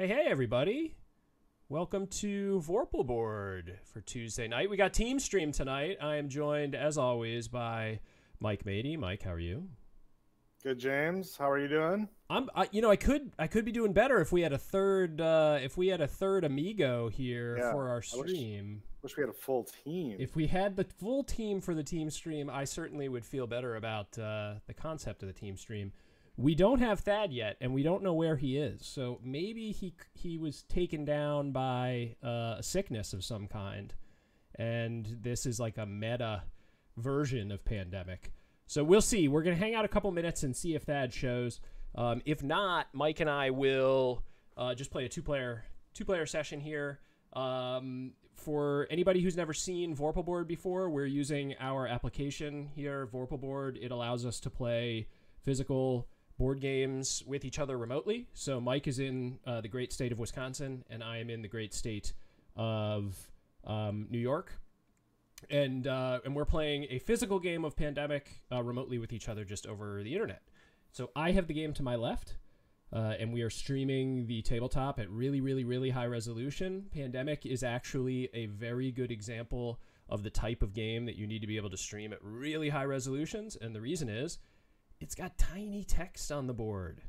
Hey, everybody. Welcome to Vorpal Board for Tuesday night. We got Team Stream tonight. I am joined, as always, by Mike Mady. Mike, how are you? Good, James. How are you doing? I could be doing better if we had a third amigo here Yeah, for our I wish stream. wish we had a full team. If we had the full team for the team stream, I certainly would feel better about the concept of the team stream. We don't have Thad yet, and we don't know where he is. So maybe he was taken down by a sickness of some kind, and this is like a meta version of Pandemic. So we'll see. We're gonna hang out a couple minutes and see if Thad shows. If not, Mike and I will just play a two-player session here. For anybody who's never seen Vorpal Board before, we're using our application here, Vorpal Board. It allows us to play physical board games with each other remotely. So Mike is in the great state of Wisconsin, and I am in the great state of New York. And we're playing a physical game of Pandemic remotely with each other just over the internet. So I have the game to my left, and we are streaming the tabletop at really, really, really high resolution. Pandemic is actually a very good example of the type of game that you need to be able to stream at really high resolutions, and the reason is it's got tiny text on the board.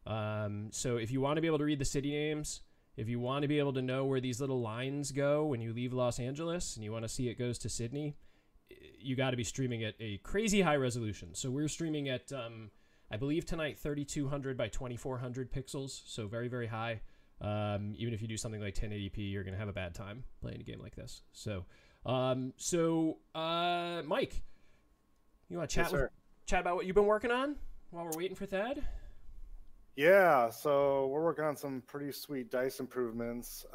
So if you want to be able to read the city names, if you want to be able to know where these little lines go when you leave Los Angeles and you want to see it goes to Sydney, you got to be streaming at a crazy high resolution. So we're streaming at, I believe tonight, 3200 by 2400 pixels. So very, very high. Even if you do something like 1080p, you're going to have a bad time playing a game like this. So, Mike, you want to chat about what you've been working on while we're waiting for Thad? Yeah, so we're working on some pretty sweet dice improvements,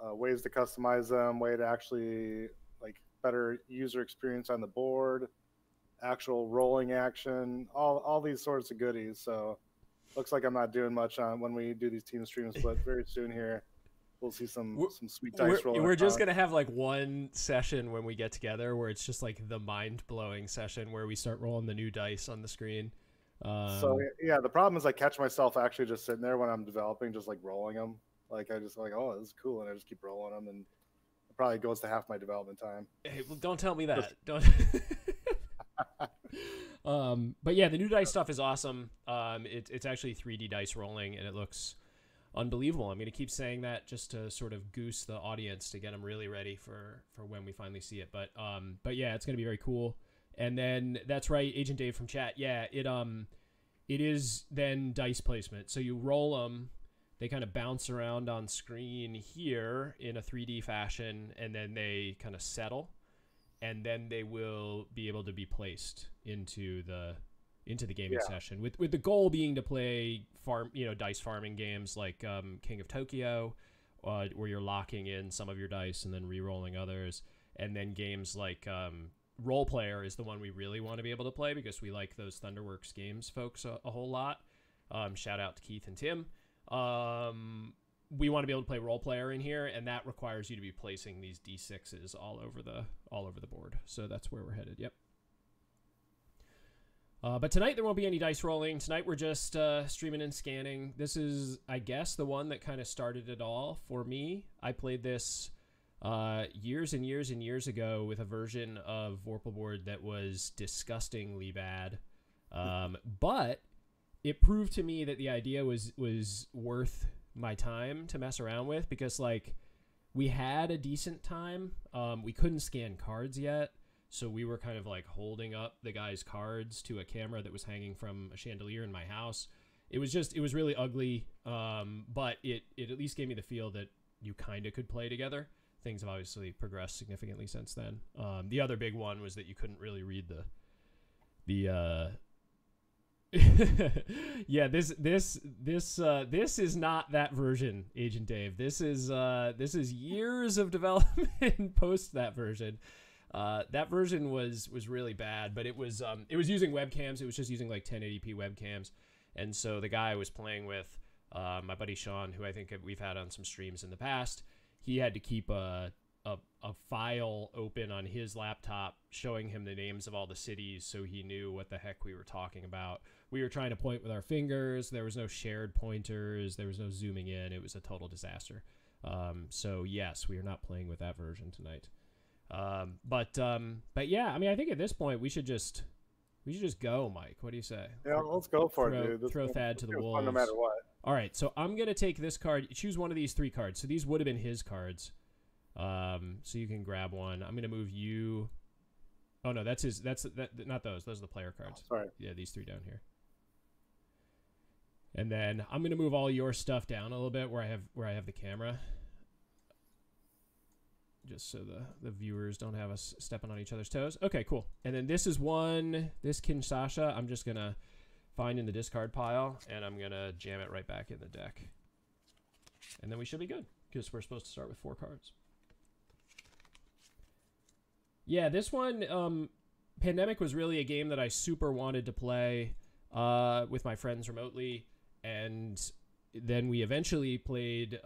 ways to customize them, way to actually like better user experience on the board, actual rolling action, all these sorts of goodies. So looks like I'm not doing much on when we do these team streams, but very soon here we'll see some sweet dice rolling. We're just going to have like one session when we get together where it's just like the mind-blowing session where we start rolling the new dice on the screen. So yeah, the problem is I catch myself actually just sitting there when I'm developing, just like rolling them. Like I just like, oh, this is cool, and I just keep rolling them, and it probably goes to half my development time. Hey, well, don't tell me that. Don't. But yeah, the new dice stuff is awesome. It's actually 3D dice rolling, and it looks unbelievable. I'm going to keep saying that just to sort of goose the audience to get them really ready for when we finally see it. But yeah, it's going to be very cool. And then that's right, Agent Dave from chat. Yeah, it is then dice placement. So you roll them, they kind of bounce around on screen here in a 3D fashion, and then they kind of settle, and then they will be able to be placed into the gaming session. With the goal being to play dice farming games like King of Tokyo, where you're locking in some of your dice and then re-rolling others, and then games like Role Player is the one we really want to be able to play because we like those Thunderworks Games folks a whole lot. Shout out to Keith and Tim. We want to be able to play Role Player in here, and that requires you to be placing these D6s all over the board. So that's where we're headed. Yep. But tonight there won't be any dice rolling. Tonight we're just streaming and scanning. This is, I guess, the one that kind of started it all for me. I played this years and years and years ago with a version of Vorpal Board that was disgustingly bad. But it proved to me that the idea was worth my time to mess around with because, like, we had a decent time. We couldn't scan cards yet, so we were kind of like holding up the guy's cards to a camera that was hanging from a chandelier in my house. It was really ugly, but it at least gave me the feel that you kind of could play together. Things have obviously progressed significantly since then. The other big one was that you couldn't really read the yeah, this is not that version, Agent Dave. This is years of development post that version. That version was really bad, but it was using webcams. It was just using like 1080p webcams, and so the guy I was playing with, my buddy Sean, who I think we've had on some streams in the past, he had to keep a a file open on his laptop showing him the names of all the cities so he knew what the heck we were talking about. We were trying to point with our fingers. There was no shared pointers. There was no zooming in. It was a total disaster. So yes, we are not playing with that version tonight. But yeah, I mean, I think at this point we should just go, Mike. What do you say? Yeah, let's go for it, dude. Throw Thad to the wolves. Fun no matter what. All right, so I'm gonna take this card. Choose one of these 3 cards. So these would have been his cards. So you can grab one. I'm gonna move you. Oh no, that's his. Not those. Those are the player cards. Oh, sorry. Yeah, these 3 down here. And then I'm gonna move all your stuff down a little bit where I have the camera, just so the viewers don't have us stepping on each other's toes. Okay, cool. And then this is this Kinshasa. I'm just gonna find in the discard pile, and I'm gonna jam it right back in the deck. And then we should be good, because we're supposed to start with 4 cards. Yeah, this one, Pandemic was really a game that I super wanted to play with my friends remotely, and then we eventually played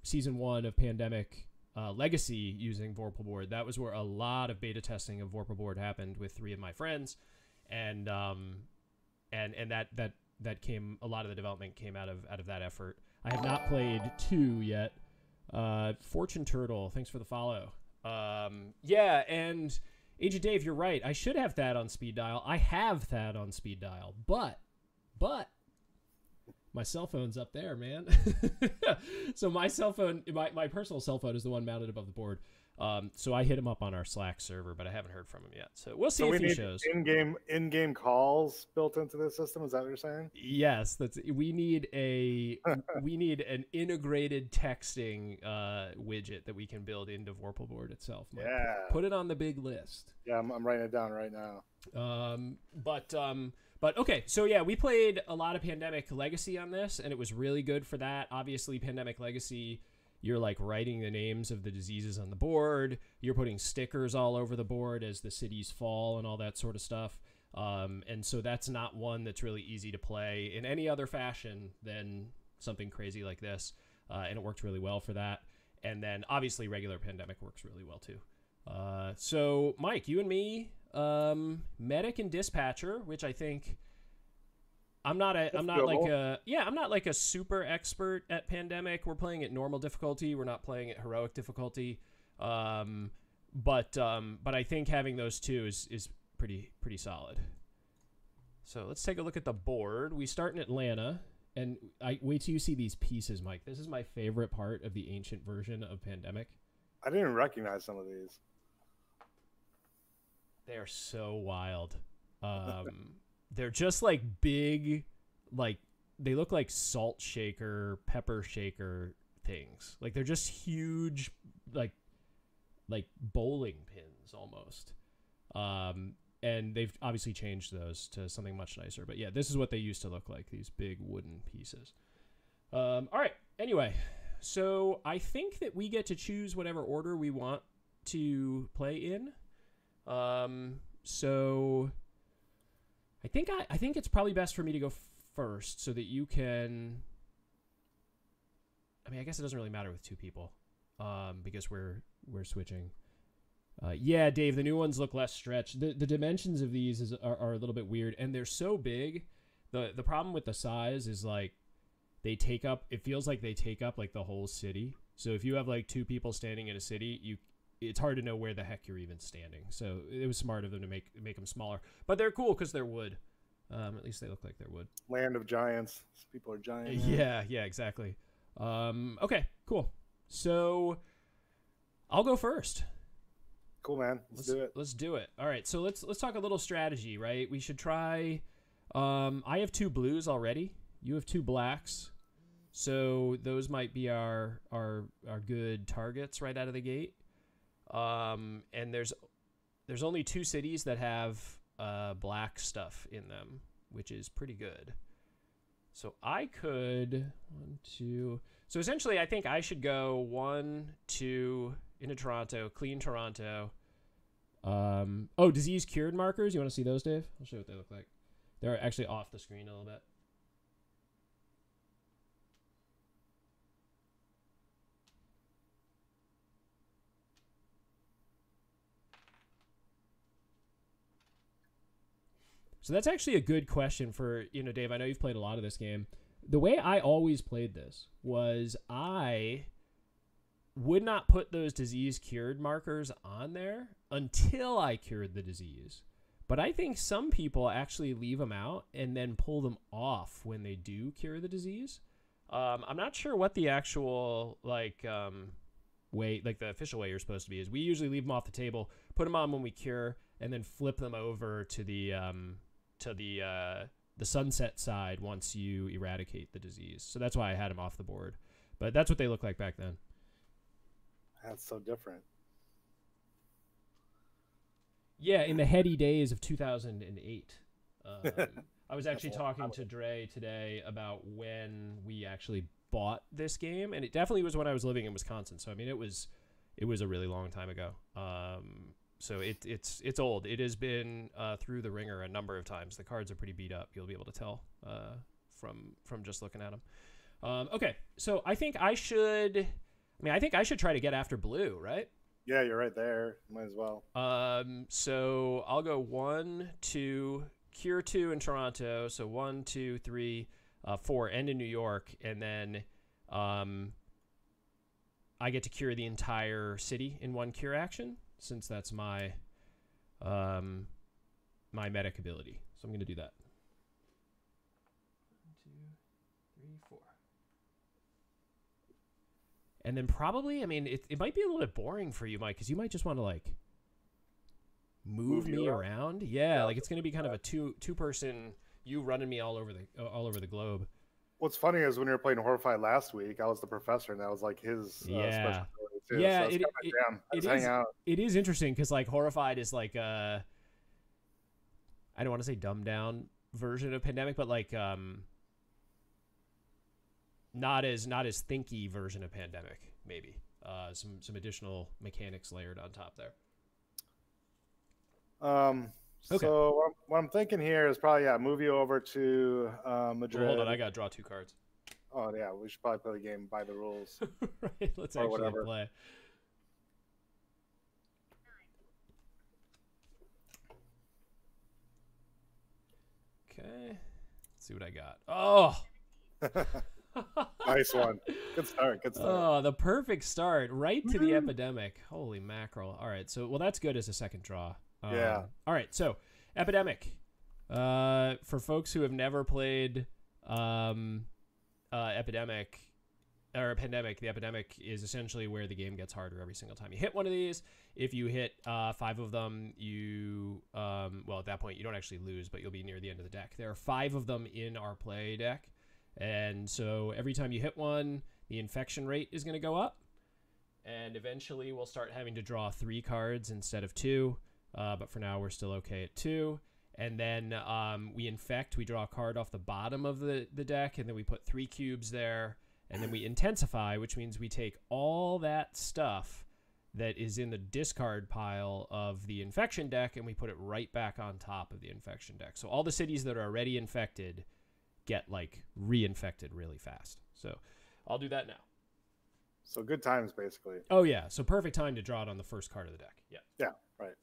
Season 1 of Pandemic Legacy using Vorpal board. That was where a lot of beta testing of Vorpal board happened with 3 of my friends, and that came, a lot of the development came out of that effort. I have not played 2 yet. Fortune Turtle, thanks for the follow. Yeah, and Agent Dave, you're right. I should have that on speed dial. I have that on speed dial, but my cell phone's up there, man. So my cell phone, my personal cell phone is the one mounted above the board. So I hit him up on our Slack server, but I haven't heard from him yet. So we'll see if he shows. In-game calls built into the system. Is that what you're saying? Yes, we need an integrated texting widget that we can build into Vorpal board itself. Mike. Yeah. Put it on the big list. Yeah, I'm writing it down right now. But okay, so yeah, we played a lot of Pandemic Legacy on this, and it was really good for that. Obviously, Pandemic Legacy, you're like writing the names of the diseases on the board. You're putting stickers all over the board as the cities fall and all that sort of stuff. And so that's not one that's really easy to play in any other fashion than something crazy like this. And it worked really well for that. And then obviously regular Pandemic works really well too. So Mike, you and me, Medic and Dispatcher, which I think I'm not like a super expert at Pandemic. We're playing at normal difficulty. We're not playing at heroic difficulty. But I think having those 2 is pretty solid. So let's take a look at the board. We start in Atlanta, and I wait till you see these pieces, Mike. This is my favorite part of the ancient version of Pandemic. I didn't even recognize some of these. They are so wild. They're just like big, like they look like salt shaker, pepper shaker things. Like they're just huge, like bowling pins almost. And they've obviously changed those to something much nicer. But yeah, this is what they used to look like, these big wooden pieces. All right. Anyway, so I think that we get to choose whatever order we want to play in. So I think it's probably best for me to go first so that you can. I mean, I guess it doesn't really matter with 2 people, because we're switching. Yeah, Dave, the new ones look less stretched. The dimensions of these are a little bit weird, and they're so big. The problem with the size is like they take up. It feels like they take up like the whole city. So if you have like 2 people standing in a city, it's hard to know where the heck you're even standing. So it was smart of them to make them smaller. But they're cool because they're wood. At least they look like they're wood. Land of giants. These people are giant. Yeah, exactly. Okay, cool. So I'll go first. Cool, man. Let's do it. Let's do it. All right, so let's talk a little strategy, right? We should try. I have 2 blues already. You have 2 blacks. So those might be our good targets right out of the gate. And there's only 2 cities that have black stuff in them, which is pretty good. So I could 1, 2. So essentially, I think I should go 1, 2 into Toronto, clean Toronto. Oh, disease cured markers. You want to see those, Dave? I'll show you what they look like. They're actually off the screen a little bit. So that's actually a good question for, Dave, I know you've played a lot of this game. The way I always played this was I would not put those disease cured markers on there until I cured the disease. But I think some people actually leave them out and then pull them off when they do cure the disease. I'm not sure what the actual way, like the official way you're supposed to be is. We usually leave them off the table, put them on when we cure, and then flip them over to the sunset side once you eradicate the disease. So that's why I had them off the board. But that's what they look like back then. That's so different. Yeah, in the heady days of 2008. I was actually talking to Dre today about when we actually bought this game, and it definitely was when I was living in Wisconsin. So I mean, it was a really long time ago. So it's old. It has been through the ringer a number of times. The cards are pretty beat up. You'll be able to tell from just looking at them. Okay, so I think I should try to get after blue, right? Yeah, you're right there. Might as well. So I'll go 1, 2, cure 2 in Toronto. So 1, 2, 3, 4, end in New York, and then I get to cure the entire city in one cure action, since that's my my medic ability. So I'm going to do that. 1, 2, 3, 4. And then probably, I mean, it might be a little bit boring for you, Mike, because you might just want to, like, move me around. Yeah, like, it's going to be kind of a two-person, you running me all over the globe. What's funny is when we were playing Horrified last week, I was the professor, and that was, like, his special ability, too. Yeah, So it is interesting, because, like, Horrified is, like, I don't want to say dumbed-down version of Pandemic, but, like, not as thinky version of Pandemic, maybe. Some additional mechanics layered on top there. Okay. So what I'm thinking here is probably move you over to Madrid. Well, hold on, I gotta draw 2 cards. Oh yeah, we should probably play the game by the rules. Right, let's actually play. Okay, let's see what I got. Oh. Nice one. Good start. Oh, the perfect start. Right to the Epidemic. Holy mackerel. All right. So, well, that's good as a second draw. Yeah. All right. So, Epidemic. For folks who have never played Epidemic or Pandemic, the Epidemic is essentially where the game gets harder every single time you hit one of these. If you hit 5 of them, you well, at that point, you don't actually lose, but you'll be near the end of the deck. There are 5 of them in our play deck. And so every time you hit one, the infection rate is going to go up. And eventually we'll start having to draw 3 cards instead of 2. But for now, we're still okay at 2. And then we infect. We draw a card off the bottom of the deck, and then we put 3 cubes there. And then we intensify, which means we take all that stuff that is in the discard pile of the infection deck, and we put it right back on top of the infection deck. So all the cities that are already infected get like reinfected really fast. So I'll do that now. So good times, basically. Oh yeah, so perfect time to draw it on the first card of the deck. Yeah, right.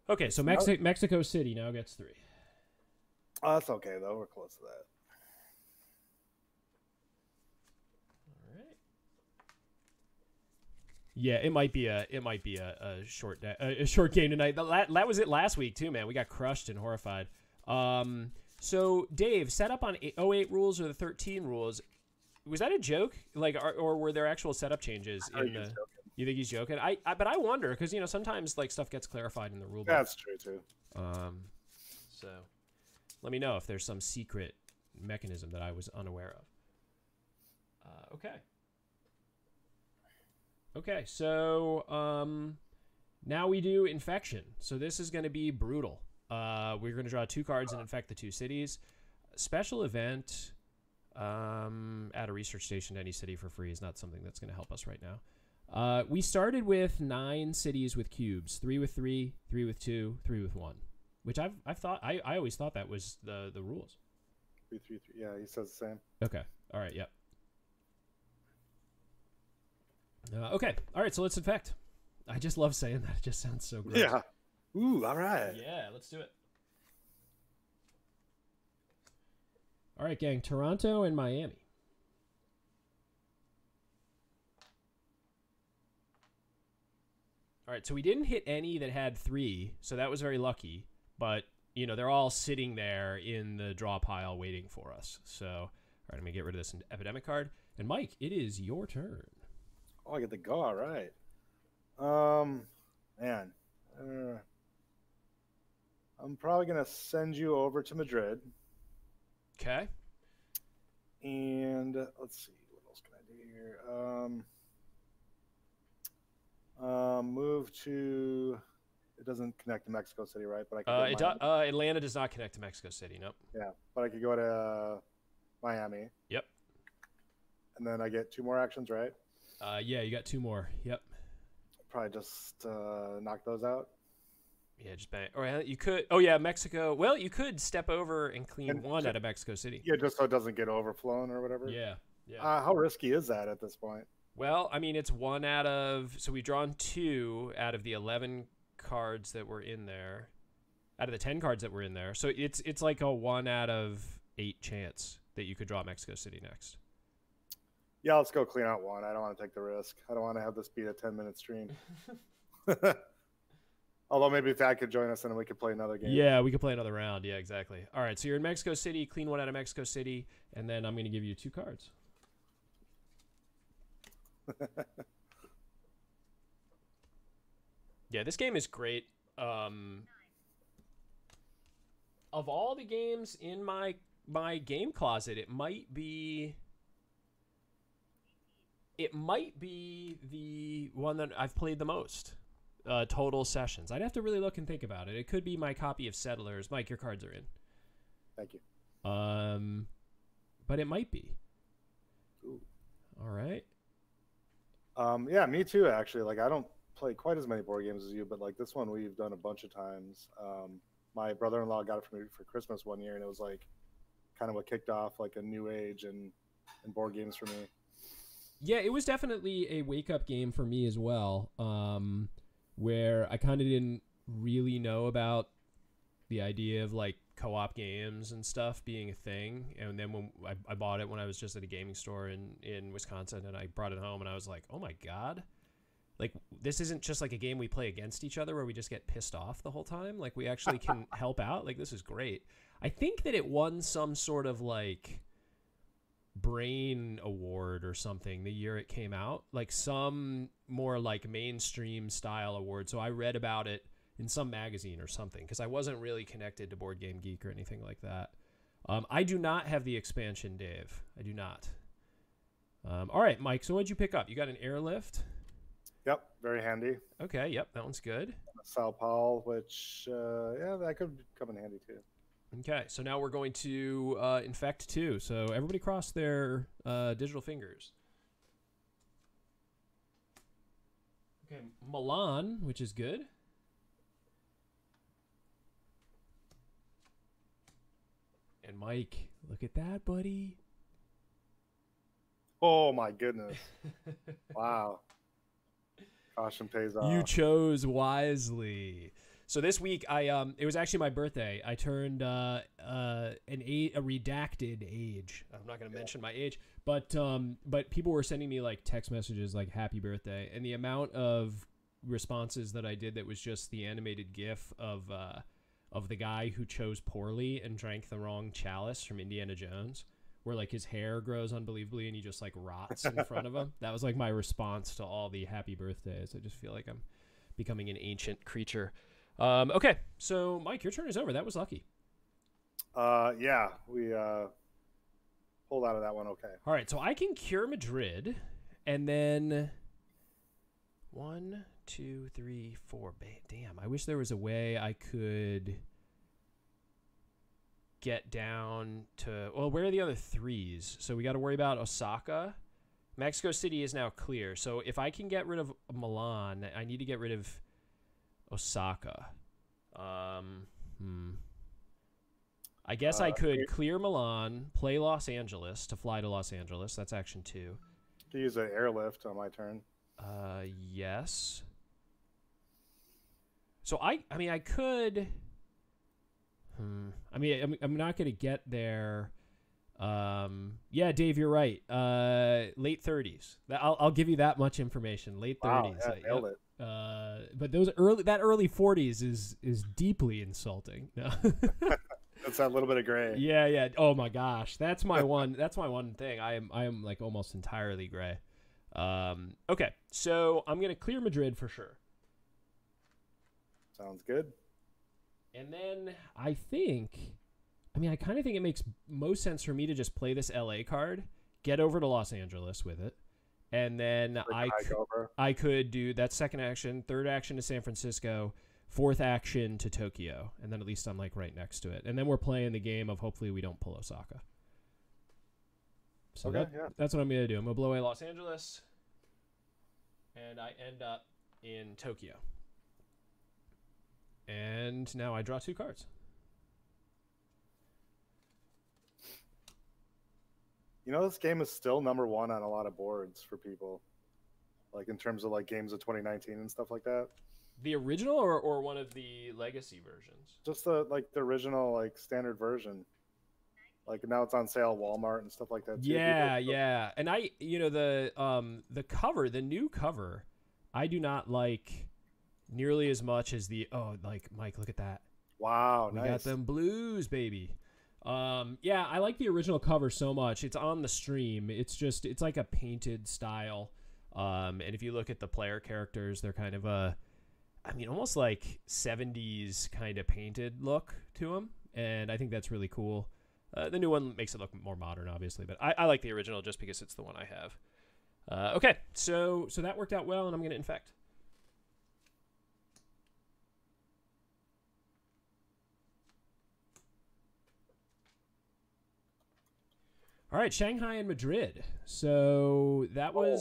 Okay, so Mexico City now gets 3. Oh, that's okay though. We're close to that. All right. Yeah, it might be a short game tonight. That was it last week too, man. We got crushed and Horrified. So Dave, setup on 08 rules or the 13 rules, was that a joke? Like, or were there actual setup changes in the? You think he's joking? But I wonder, because sometimes like stuff gets clarified in the rule book. That's true too. So let me know if there's some secret mechanism that I was unaware of. Okay, so now we do infection. So this is going to be brutal. We're going to draw 2 cards and infect the 2 cities. Special event, add a research station to any city for free is not something that's going to help us right now. We started with 9 cities with cubes, 3 with 3, 3 with 2, 3 with 1, which I always thought that was the rules. 3, 3, 3. Yeah, he says the same. Okay. All right. Yep. Okay. All right. So let's infect. I just love saying that. It just sounds so gross. Yeah. Ooh, all right. Yeah, let's do it. All right, gang. Toronto and Miami. All right, so we didn't hit any that had 3, so that was very lucky. But, you know, they're all sitting there in the draw pile waiting for us. So, all right, I'm going to get rid of this epidemic card. And, Mike, it is your turn. Oh, I get the go. All right. Man. I'm probably going to send you over to Madrid. Okay. And let's see. What else can I do here? Move to... It doesn't connect to Mexico City, right? But I could Atlanta does not connect to Mexico City, nope. Yeah, but I could go to Miami. Yep. And then I get 2 more actions, right? Yeah, you got 2 more. Yep. Probably just knock those out. Yeah, just bang. Or you could. Oh yeah, Mexico. Well, you could step over and clean 1 out of Mexico City. Yeah, just so it doesn't get overflown or whatever. Yeah. Yeah. How risky is that at this point? Well, I mean, it's 1 out of. So we've drawn 2 out of the 11 cards that were in there, out of the 10 cards that were in there. So it's like a 1 out of 8 chance that you could draw Mexico City next. Yeah, let's go clean out 1. I don't want to take the risk. I don't want to have this be a 10-minute stream. Although maybe Thad could join us and then we could play another game. Yeah, we could play another round. Yeah, exactly. All right, so you're in Mexico City. Clean 1 out of Mexico City, and then I'm going to give you 2 cards. Yeah, this game is great. Of all the games in my game closet, it might be the one that I've played the most. Total sessions. I'd have to really look and think about it. It could be my copy of Settlers. Mike, your cards are in. Thank you. But it might be. Ooh. All right. Yeah, me too, actually. Like, I don't play quite as many board games as you, but like this one we've done a bunch of times. My brother-in-law got it for me for Christmas one year, and it was like kind of what kicked off like a new age in board games for me. Yeah, it was definitely a wake-up game for me as well, where I kind of didn't really know about the idea of like co-op games and stuff being a thing. And then when I bought it when I was just at a gaming store in Wisconsin, and I brought it home, and I was like, oh my God. Like, this isn't just like a game we play against each other where we just get pissed off the whole time. Like, we actually can help out. Like, this is great. I think that it won some sort of like brain award or something the year it came out, like some more like mainstream style award. So I read about it in some magazine or something, because I wasn't really connected to Board Game Geek or anything like that. I do not have the expansion, Dave. I do not. All right, Mike, so what'd you pick up? You got an airlift? Yep, very handy. Okay, yep, that one's good. Sao Paulo, which yeah, that could come in handy too. Okay, so now we're going to infect 2. So everybody cross their digital fingers. Okay, Milan, which is good. And Mike, look at that, buddy. Oh my goodness. Wow. Caution pays off. You chose wisely. So this week, it was actually my birthday. I turned a redacted age. I'm not going to mention my age, but people were sending me like text messages like "Happy Birthday," and the amount of responses that I did that was just the animated GIF of the guy who chose poorly and drank the wrong chalice from Indiana Jones, where like his hair grows unbelievably and he just like rots in front of him. That was like my response to all the happy birthdays. I just feel like I'm becoming an ancient creature. Okay, so Mike, your turn is over. That was lucky. Yeah, we pulled out of that one okay. All right, so I can cure Madrid, and then 1, 2, 3, 4. Damn, I wish there was a way I could get down to... Well, where are the other 3s? So we got to worry about Osaka. Mexico City is now clear. So if I can get rid of Milan, I need to get rid of Osaka. I guess I could clear Milan, play Los Angeles to fly to Los Angeles. That's action 2. To use an airlift on my turn. Yes. So I mean, I could. I mean, I'm not going to get there. Yeah, Dave, you're right. Late 30s. I'll give you that much information. Late 30s. Wow, yeah, nailed it. But that early 40s is deeply insulting. No. That's that little bit of gray. Yeah. Oh my gosh, that's my one. That's my one thing. I am like almost entirely gray. Okay, so I'm gonna clear Madrid for sure. Sounds good. And then I kind of think it makes most sense for me to just play this LA card, get over to Los Angeles with it, and then I could do that second action, third action to San Francisco, fourth action to Tokyo, and then at least I'm like right next to it. And then we're playing the game of hopefully we don't pull Osaka. So that's what I'm going to do. I'm going to blow away Los Angeles, and I end up in Tokyo. And now I draw 2 cards. You know, this game is still number 1 on a lot of boards for people, like in terms of like games of 2019 and stuff like that. The original or one of the legacy versions? Just the original like standard version. Like now it's on sale at Walmart and stuff like that too. Yeah. And the cover, the new cover, I do not like nearly as much as like Mike, look at that. Wow, we nice. got them blues, baby. Yeah, I like the original cover so much. It's on the stream. It's like a painted style. And if you look at the player characters, they're kind of almost like 70s kind of painted look to them. And I think that's really cool. The new one makes it look more modern, obviously, but I like the original just because it's the one I have. Okay, so that worked out well, and I'm going to infect. All right, Shanghai and Madrid. So that was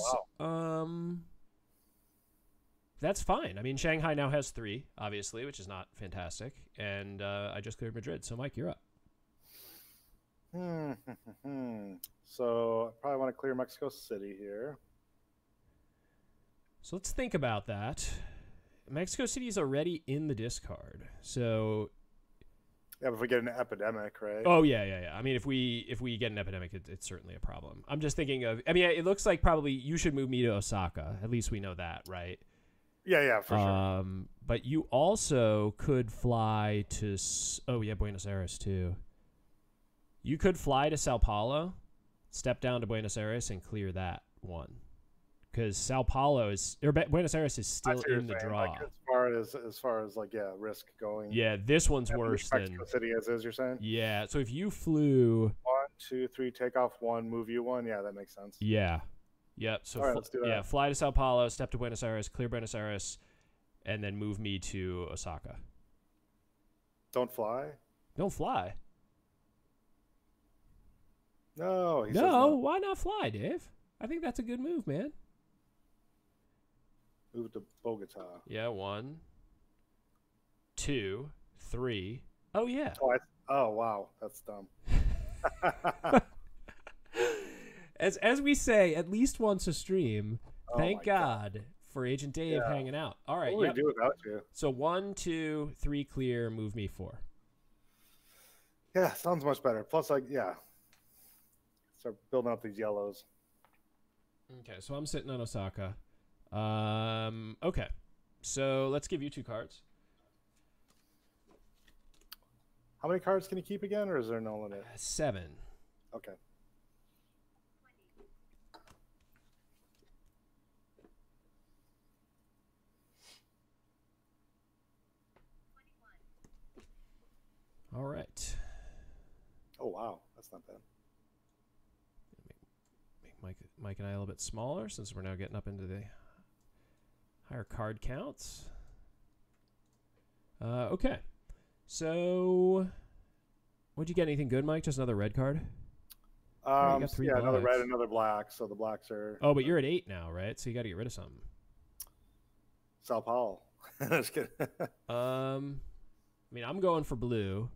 that's fine. I mean, Shanghai now has 3, obviously, which is not fantastic, and I just cleared Madrid. So Mike, you're up. So I probably want to clear Mexico City here. So let's think about that. Mexico City is already in the discard. So yeah, but if we get an epidemic, right? Oh yeah. I mean, if we get an epidemic, it's certainly a problem. I'm just thinking of. I mean, it looks like probably you should move me to Osaka. At least we know that, right? Yeah, for sure. But you also could fly to. Oh yeah, Buenos Aires too. You could fly to Sao Paulo, step down to Buenos Aires, and clear that one. Because Buenos Aires is still in the draw. Like as far as like risk going. Yeah, this one's worse than Mexico City as is. You're saying? Yeah. So if you flew 1, 2, 3, take off 1, move you 1. Yeah, that makes sense. Yeah. Yep. So all right, let's do that. Yeah, fly to Sao Paulo, step to Buenos Aires, clear Buenos Aires, and then move me to Osaka. Don't fly. Don't fly. No. No. Why not fly, Dave? I think that's a good move, man. Move to Bogota. Yeah, 1, 2, 3. Oh yeah. Oh wow, that's dumb. As we say at least once a stream. Thank God for Agent Dave hanging out. All right. What would we do without you? So 1, 2, 3 clear. Move me 4. Yeah, sounds much better. Plus, start building up these yellows. Okay, so I'm sitting on Osaka. Okay, so let's give you 2 cards. How many cards can you keep again, or is there no limit? 7. Okay. All right. Oh wow, that's not bad. Make Mike and I a little bit smaller since we're now getting up into the higher card counts. Okay. So, what'd you get? Anything good, Mike? Just another red card? Another red, another black. So the blacks are. Oh, but you're at 8 now, right? So you got to get rid of something. Sao Paulo. Just kidding. I mean, I'm going for blue.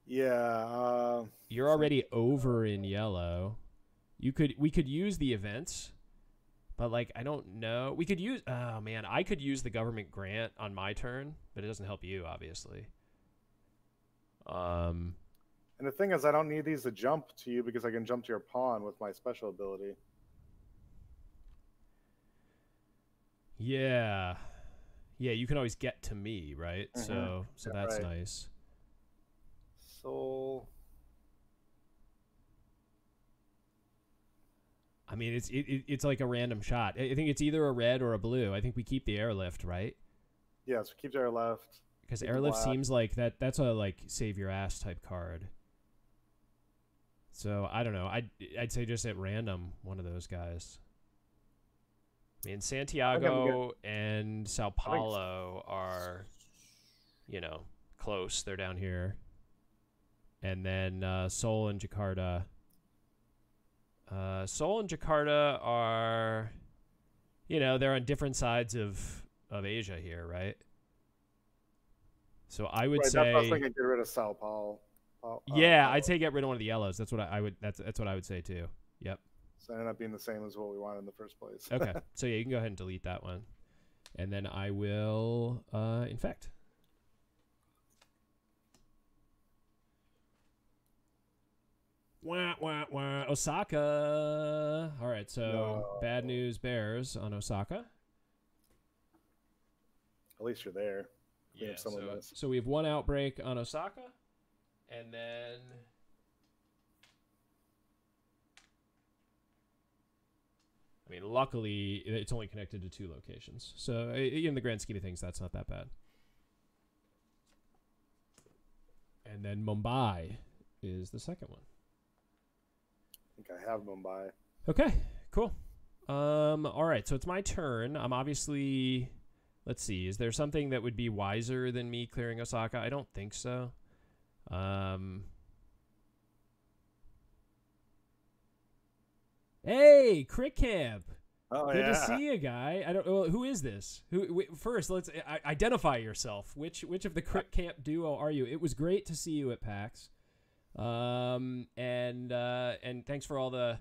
Yeah. You're already over in yellow. We could use the events, But like, I don't know. We could use. Oh man, I could use the government grant on my turn, but it doesn't help you, obviously. And the thing is, I don't need these to jump to you because I can jump to your pawn with my special ability. Yeah. Yeah, you can always get to me, right? So Yeah, that's right. nice. Soul. I mean, it's like a random shot. I think it's either a red or a blue. I think we keep the airlift, right? Yeah, so keep our left. Because airlift seems like that's a like save your ass type card. So I don't know. I'd say just at random one of those guys. I mean, Santiago and Sao Paulo are, close. They're down here. And then Seoul and Jakarta. Seoul and Jakarta are, they're on different sides of Asia here, right? So I would say. That's what I was thinking. Get rid of Sao Paulo. Yeah, I'd say get rid of one of the yellows. That's what I would. That's what I would say too. Yep. So it ended up being the same as what we wanted in the first place. Okay. So yeah, you can go ahead and delete that one, and then I will infect. Wah, wah, wah. Osaka. All right, so bad news bears on Osaka. At least you're there. Yeah, so we have one outbreak on Osaka, and then I mean, luckily it's only connected to 2 locations, so in the grand scheme of things, that's not that bad. And then Mumbai is the second one. I think I have Mumbai. Okay, cool. All right, so it's my turn. I'm obviously. Let's see. Is there something that would be wiser than me clearing Osaka? I don't think so. Hey, Crit Camp. Oh, Good to see you, guy. I don't. Well, who is this? First, let's identify yourself. Which of the Crit Camp duo are you? It was great to see you at PAX. And thanks for all the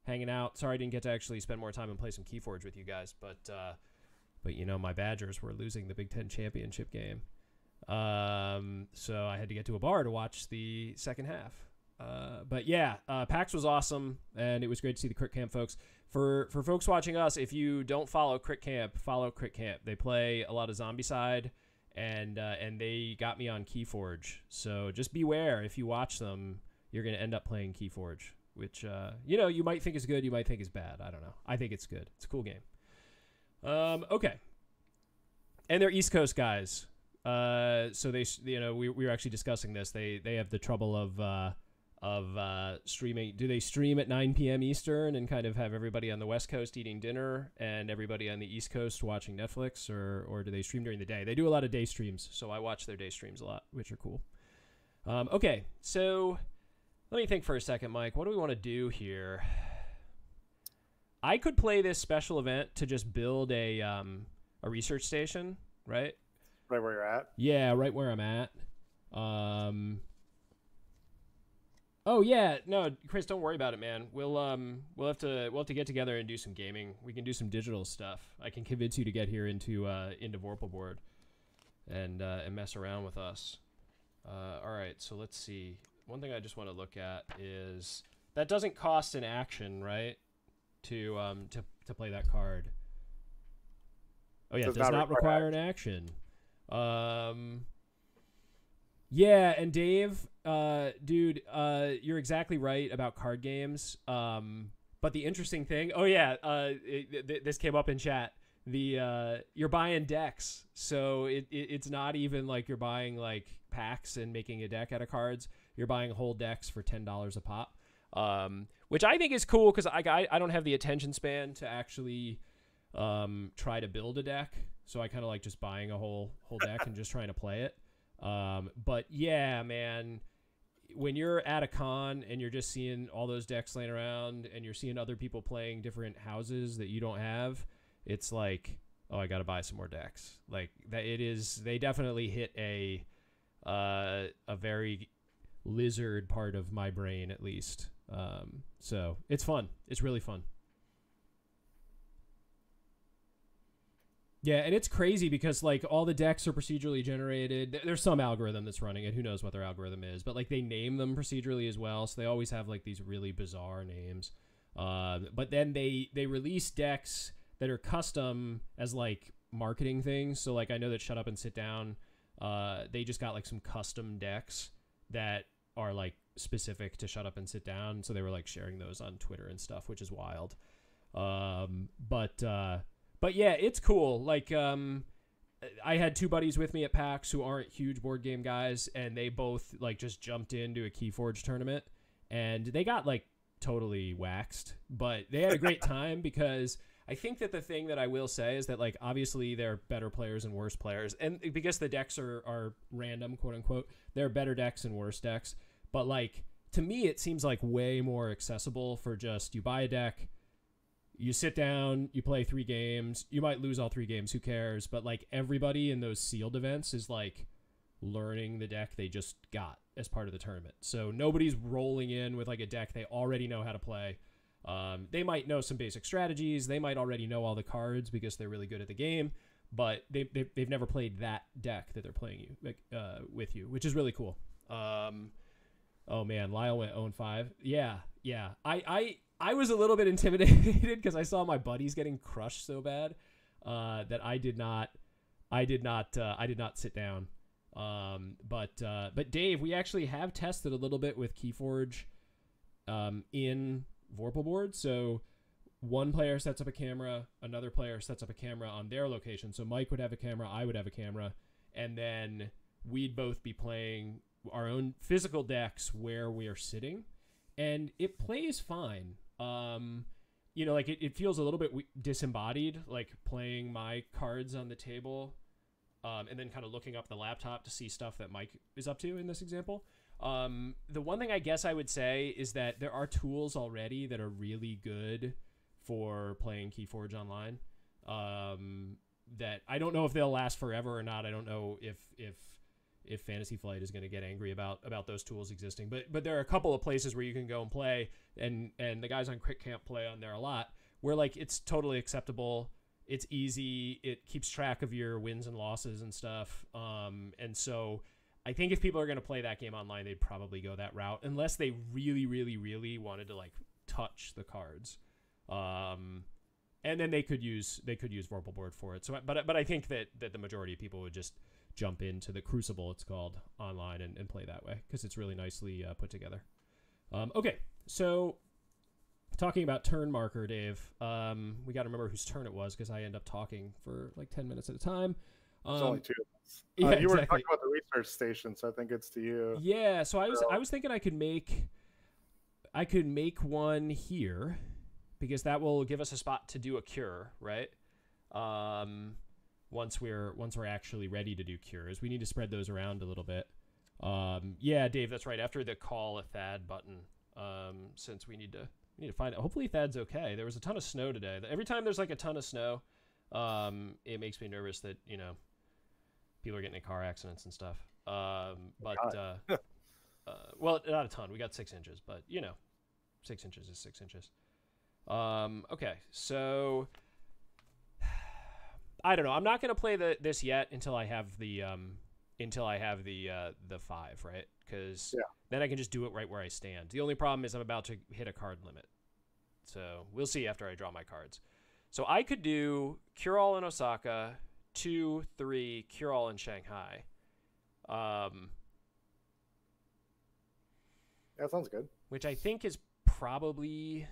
hanging out. Sorry I didn't get to actually spend more time and play some Keyforge with you guys, but my Badgers were losing the Big Ten championship game. So I had to get to a bar to watch the second half. But yeah, PAX was awesome, and it was great to see the Crit Camp folks. For folks watching us, if you don't follow Crit Camp, follow Crit Camp. They play a lot of Zombicide, and they got me on Keyforge. So just beware, if you watch them, you're going to end up playing Keyforge, which, you might think is good, you might think is bad. I don't know. I think it's good. It's a cool game. Okay. And they're East Coast guys. So they, we were actually discussing this. They have the trouble of streaming. Do they stream at 9 p.m. Eastern and kind of have everybody on the West Coast eating dinner and everybody on the East Coast watching Netflix, or do they stream during the day? They do a lot of day streams, so I watch their day streams a lot, which are cool. Okay, so let me think for a second, Mike. What do we want to do here? I could play this special event to just build a research station, right? Right where you're at? Yeah, right where I'm at. Oh yeah, no, Chris, don't worry about it, man. We'll have to get together and do some gaming. We can do some digital stuff. I can convince you to get here into Vorpal board and mess around with us. All right, so let's see. One thing I just want to look at is that doesn't cost an action, right? To play that card. Oh yeah, it does not require an action. Yeah, and Dave, dude, you're exactly right about card games. But the interesting thing, this came up in chat. You're buying decks, so it's not even like you're buying like packs and making a deck out of cards. You're buying whole decks for $10 a pop. Which I think is cool because I don't have the attention span to actually try to build a deck, so I kind of like just buying a whole deck and just trying to play it. But yeah, man, when you're at a con and you're just seeing all those decks laying around and you're seeing other people playing different houses that you don't have, it's like, oh, I got to buy some more decks. Like that, it is. They definitely hit a very lizard part of my brain, at least. So it's fun. It's really fun. Yeah, and it's crazy because like all the decks are procedurally generated. There's some algorithm that's running it. Who knows what their algorithm is? But like they name them procedurally as well, so they always have like these really bizarre names. But then they release decks that are custom as like marketing things. So like I know that Shut Up and Sit Down, they just got like some custom decks that are like specific to Shut Up and Sit Down. So they were like sharing those on Twitter and stuff, which is wild. But yeah, it's cool. Like, I had two buddies with me at PAX who aren't huge board game guys, and they both like just jumped into a Keyforge tournament, and they got like totally waxed, but they had a great time because I think that the thing that I will say is that like obviously there are better players and worse players, and because the decks are random, quote unquote, there are better decks and worse decks. But like to me, it seems like way more accessible for just you buy a deck. You sit down, you play 3 games. You might lose all 3 games. Who cares? But like everybody in those sealed events is like learning the deck they just got as part of the tournament. So nobody's rolling in with like a deck they already know how to play. They might know some basic strategies. They might already know all the cards because they're really good at the game. But they've never played that deck that they're playing with you, which is really cool. Oh man, Lyle went 0-5. Yeah. I was a little bit intimidated because I saw my buddies getting crushed so bad that I did not sit down. But Dave, we actually have tested a little bit with Keyforge in Vorpal board. So one player sets up a camera, another player sets up a camera on their location. So Mike would have a camera, I would have a camera, and then we'd both be playing our own physical decks where we are sitting, and it plays fine. Like it feels a little bit disembodied, like playing my cards on the table, and then kind of looking up the laptop to see stuff that Mike is up to in this example. The one thing I guess I would say is that there are tools already that are really good for playing Keyforge online. That I don't know if they'll last forever or not. I don't know if Fantasy Flight is going to get angry about those tools existing. But there are a couple of places where you can go and play, and the guys on Crit Camp play on there a lot, where like it's totally acceptable. It's easy. It keeps track of your wins and losses and stuff. And so I think if people are going to play that game online, they'd probably go that route, unless they really, really, really wanted to like touch the cards. And then they could use Vorpal board for it. So, but I think that the majority of people would just jump into the Crucible, it's called, online and play that way because it's really nicely put together. Okay, so talking about turn marker, Dave, we got to remember whose turn it was because I end up talking for like 10 minutes at a time. It's only 2 of us. Yeah, you were exactly. talking about the research station, so I think it's to you. Yeah, so I was thinking I could make one here because that will give us a spot to do a cure, right? Once we're actually ready to do cures, we need to spread those around a little bit. Yeah, Dave, that's right. After the call a Thad button, since we need to find out. Hopefully Thad's okay. There was a ton of snow today. Every time there's like a ton of snow, it makes me nervous that people are getting in car accidents and stuff. Well, not a ton. We got 6 inches, but 6 inches is 6 inches. Okay, so I don't know. I'm not gonna play this yet until I have the 5, right? Because then I can just do it right where I stand. The only problem is I'm about to hit a card limit, so we'll see after I draw my cards. So I could do Cure All in Osaka, 2, 3 Cure All in Shanghai. That sounds good. Which I think is probably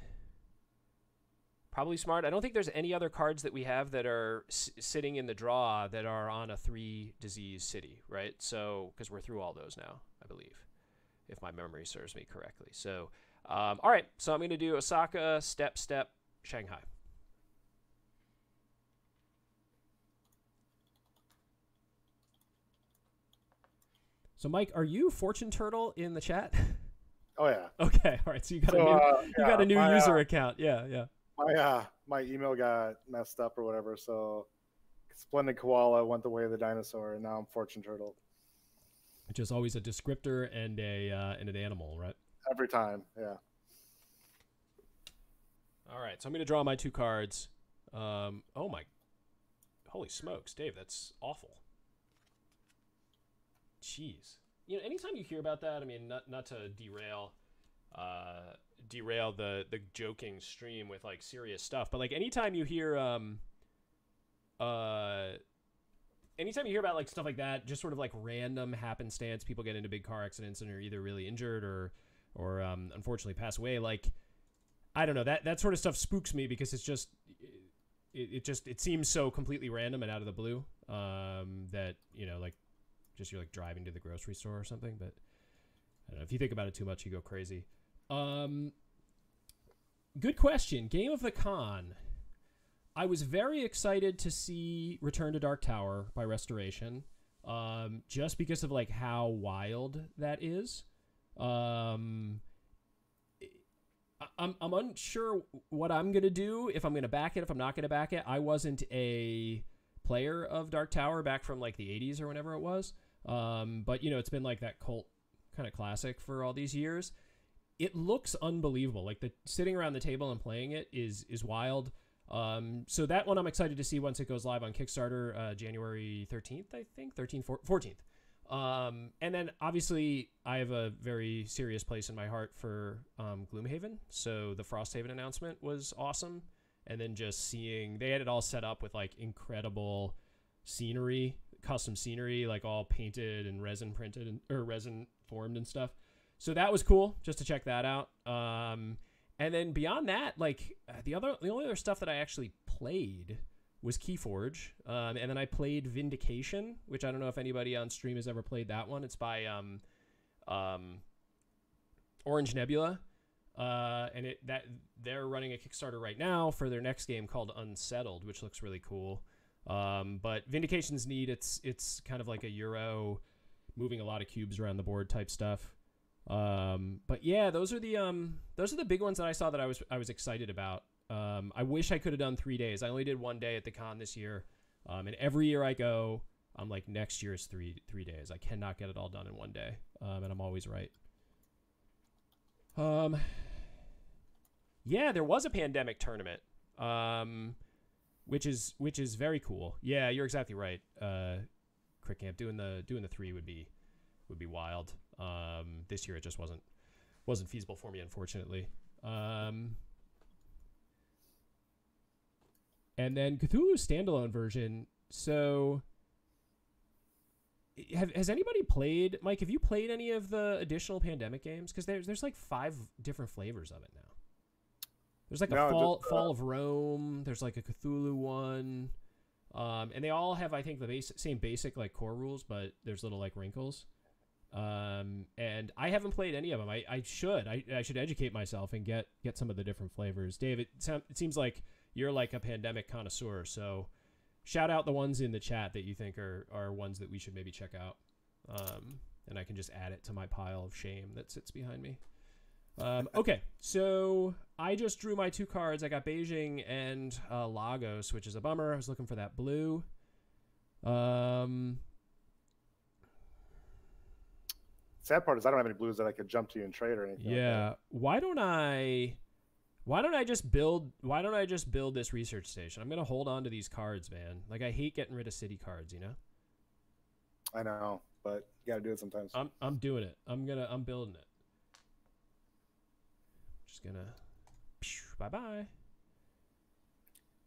smart. I don't think there's any other cards that we have that are sitting in the draw that are on a 3 disease city, right? So, because we're through all those now, I believe, if my memory serves me correctly. So, all right. So I'm going to do Osaka, step, Shanghai. So, Mike, are you Fortune Turtle in the chat? Oh yeah. Okay. All right. So you got a new user account. Yeah. My email got messed up or whatever, so Splendid Koala went the way of the dinosaur, and now I'm Fortune Turtle. Which is always a descriptor and an animal, right? Every time, yeah. All right, so I'm going to draw my 2 cards. Oh my, Holy smokes, Dave, that's awful. Jeez. You know, anytime you hear about that, I mean, not to derail the joking stream with like serious stuff, but like anytime you hear about like stuff like that, just sort of like random happenstance, people get into big car accidents and are either really injured or unfortunately pass away. Like, I don't know, that sort of stuff spooks me because it's just it seems so completely random and out of the blue, that, you know, like just you're like driving to the grocery store or something. But I don't know, if you think about it too much, you go crazy. Good question. Game of the Con. I was very excited to see Return to Dark Tower by Restoration, just because of like how wild that is. I'm unsure what I'm gonna do, if I'm gonna back it, if I'm not gonna back it. I wasn't a player of Dark Tower back from like the 80s or whenever it was, but you know, it's been like that cult kind of classic for all these years. It looks unbelievable. Like, the sitting around the table and playing it is wild. So that one I'm excited to see once it goes live on Kickstarter, January 13th, I think, 14th. And then obviously I have a very serious place in my heart for Gloomhaven. So the Frosthaven announcement was awesome. And then just seeing, they had it all set up with like incredible scenery, custom scenery, like all painted and resin printed or resin formed and stuff. So that was cool just to check that out. And then beyond that, like the only other stuff that I actually played was Keyforge. And then I played Vindication, which I don't know if anybody on stream has ever played that one. It's by Orange Nebula. And they're running a Kickstarter right now for their next game called Unsettled, which looks really cool. But Vindication's neat. It's kind of like a Euro, moving a lot of cubes around the board type stuff. But yeah, those are the big ones that I saw that I was excited about. I wish I could have done 3 days. I only did 1 day at the con this year. And every year I go, I'm like, next year is three days. I cannot get it all done in 1 day. And I'm always right. Yeah, there was a pandemic tournament. Which is very cool. Yeah, you're exactly right. Crick Camp doing the 3 would be wild. This year it just wasn't feasible for me, unfortunately. And then Cthulhu's standalone version. So, has anybody played, Mike? Have you played any of the additional Pandemic games? Because there's like 5 different flavors of it now. There's like a Fall of Rome. There's like a Cthulhu one, and they all have, I think, the same basic like core rules, but there's little like wrinkles. And I haven't played any of them. I should educate myself and get some of the different flavors. Dave, it seems like you're like a Pandemic connoisseur, so shout out the ones in the chat that you think are ones that we should maybe check out. And I can just add it to my pile of shame that sits behind me. Okay, so I just drew my 2 cards. I got Beijing and Lagos, which is a bummer. I was looking for that blue. Sad part is I don't have any blues that I could jump to you and trade or anything. Yeah. Like, why don't I just build this research station? I'm gonna hold on to these cards, man. Like, I hate getting rid of city cards, you know? I know, but you gotta do it sometimes. I'm doing it. I'm building it. Just gonna bye-bye.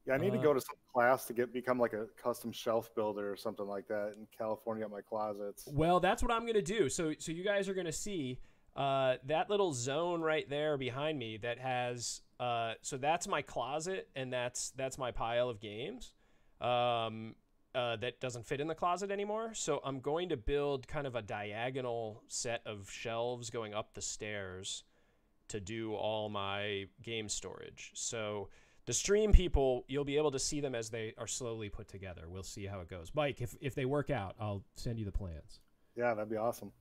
Yeah, I need to go to some class to become like a custom shelf builder or something like that in California at my closets. Well, that's what I'm gonna do. So you guys are gonna see that little zone right there behind me that has so that's my closet, and that's my pile of games that doesn't fit in the closet anymore. So I'm going to build kind of a diagonal set of shelves going up the stairs to do all my game storage. So the stream people, you'll be able to see them as they are slowly put together. We'll see how it goes. Mike, if they work out, I'll send you the plans. Yeah, that'd be awesome.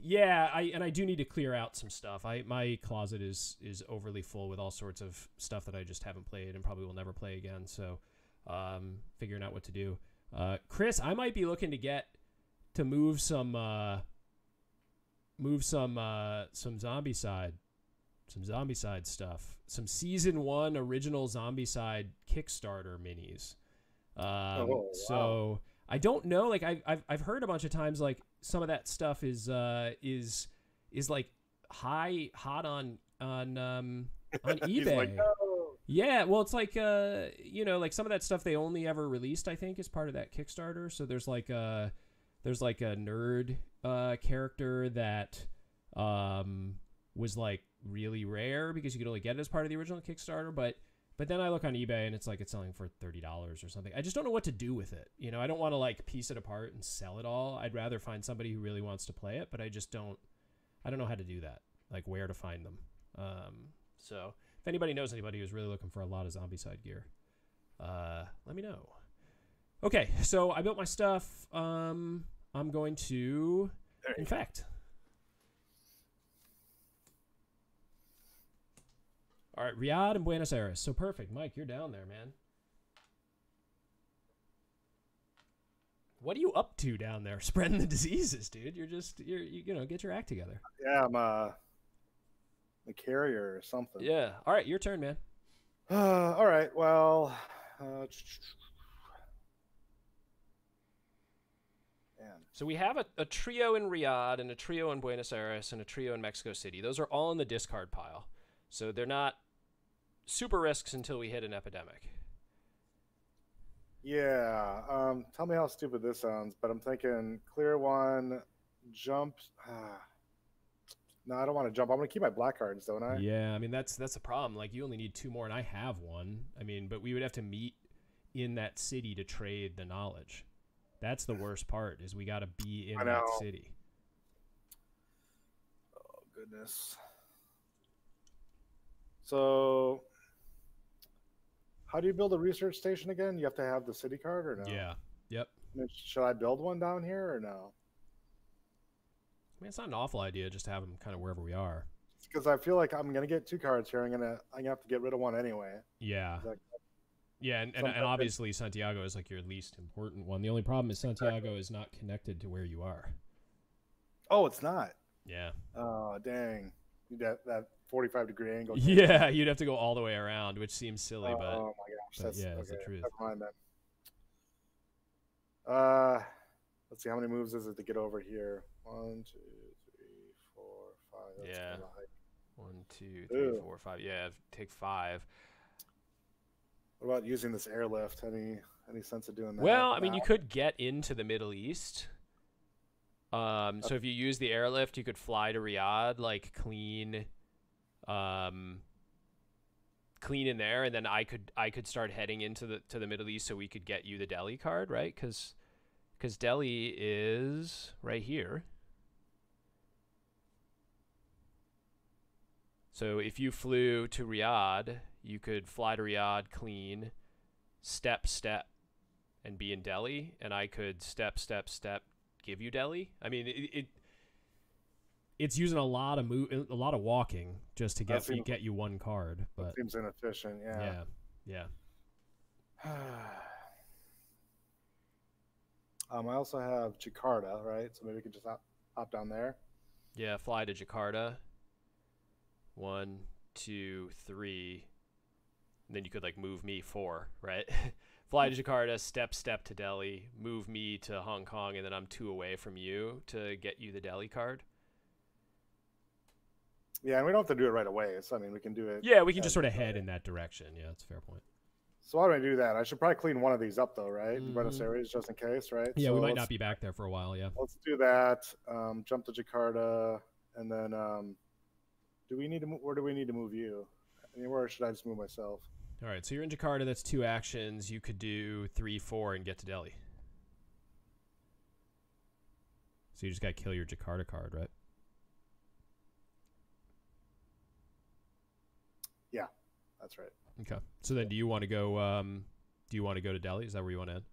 Yeah, I do need to clear out some stuff. My closet is overly full with all sorts of stuff that I just haven't played and probably will never play again. So figuring out what to do. Chris, I might be looking to move some Zombicide stuff, some season 1 original Zombicide Kickstarter minis. So I don't know. Like I've heard a bunch of times like some of that stuff is like hot on eBay. He's like, no. Yeah, well, it's like like some of that stuff they only ever released, I think, as part of that Kickstarter. So there's like a nerd character that was like really rare because you could only get it as part of the original Kickstarter. But then I look on eBay and it's like it's selling for $30 or something. I just don't know what to do with it. I don't want to like piece it apart and sell it all. I'd rather find somebody who really wants to play it, but I don't know how to do that. Like where to find them. So if anybody knows anybody who's really looking for a lot of Zombicide gear, let me know. Okay, so I built my stuff. I'm going to infect. All right, Riyadh and Buenos Aires. So perfect. Mike, you're down there, man. What are you up to down there? Spreading the diseases, dude. You get your act together. Yeah, I'm a carrier or something. Yeah. All right, your turn, man. All right, well, so we have a trio in Riyadh and a trio in Buenos Aires and a trio in Mexico City. Those are all in the discard pile. So they're not super risks until we hit an epidemic. Yeah. Tell me how stupid this sounds, but I'm thinking clear one, jump. No, I don't want to jump. I'm going to keep my black cards, don't I? Yeah, I mean, that's a problem. Like, you only need 2 more, and I have 1. I mean, but we would have to meet in that city to trade the knowledge. That's the worst part, is we got to be in that city. Oh, goodness. So, how do you build a research station again? You have to have the city card or no? Yeah. Yep. Should I build one down here or no? I mean, it's not an awful idea just to have them kind of wherever we are. Because I feel like I'm gonna get 2 cards here. I'm gonna have to get rid of one anyway. Yeah. Yeah, and obviously Santiago is like your least important one. The only problem is Santiago is not connected to where you are. Oh, it's not. Yeah. Oh, dang. That 45-degree angle. Yeah, you'd have to go all the way around, which seems silly, but oh my gosh, that's the truth. Never mind then. Let's see, how many moves is it to get over here? 1, 2, 3, 4, 5. That's yeah. 1, 2, 3, 4, 5. Yeah, take 5. What about using this airlift? Any sense of doing that? Well, I mean, you could get into the Middle East. So if you use the airlift, you could fly to Riyadh, like clean in there, and then I could start heading into the Middle East, so we could get you the Delhi card, right? Because Delhi is right here. So if you flew to Riyadh, you could fly to Riyadh, clean, step, and be in Delhi, and I could step, give you Delhi. I mean, it's using a lot of walking just to get you 1 card. But it seems inefficient. Yeah. Yeah. I also have Jakarta, right? So maybe we could just hop down there. Yeah, fly to Jakarta. 1, 2, 3. And then you could like move me 4, right? Fly to Jakarta, step to Delhi, move me to Hong Kong, and then I'm 2 away from you to get you the Delhi card. Yeah, and we don't have to do it right away. So I mean, we can do it. Yeah, we can just sort of head in that direction. Yeah, that's a fair point. So why do I do that? I should probably clean one of these up though, right? Buenos Aires, just in case, right? Yeah, so we might not be back there for a while. Yeah. Let's do that. Jump to Jakarta, and then do we need to? Where do we need to move you? Anywhere, or should I just move myself? All right, so you're in Jakarta. That's 2 actions. You could do 3, 4, and get to Delhi. So you just got to kill your Jakarta card, right? Yeah, that's right. Okay. So then, do you want to go? Do you want to go to Delhi? Is that where you want to end?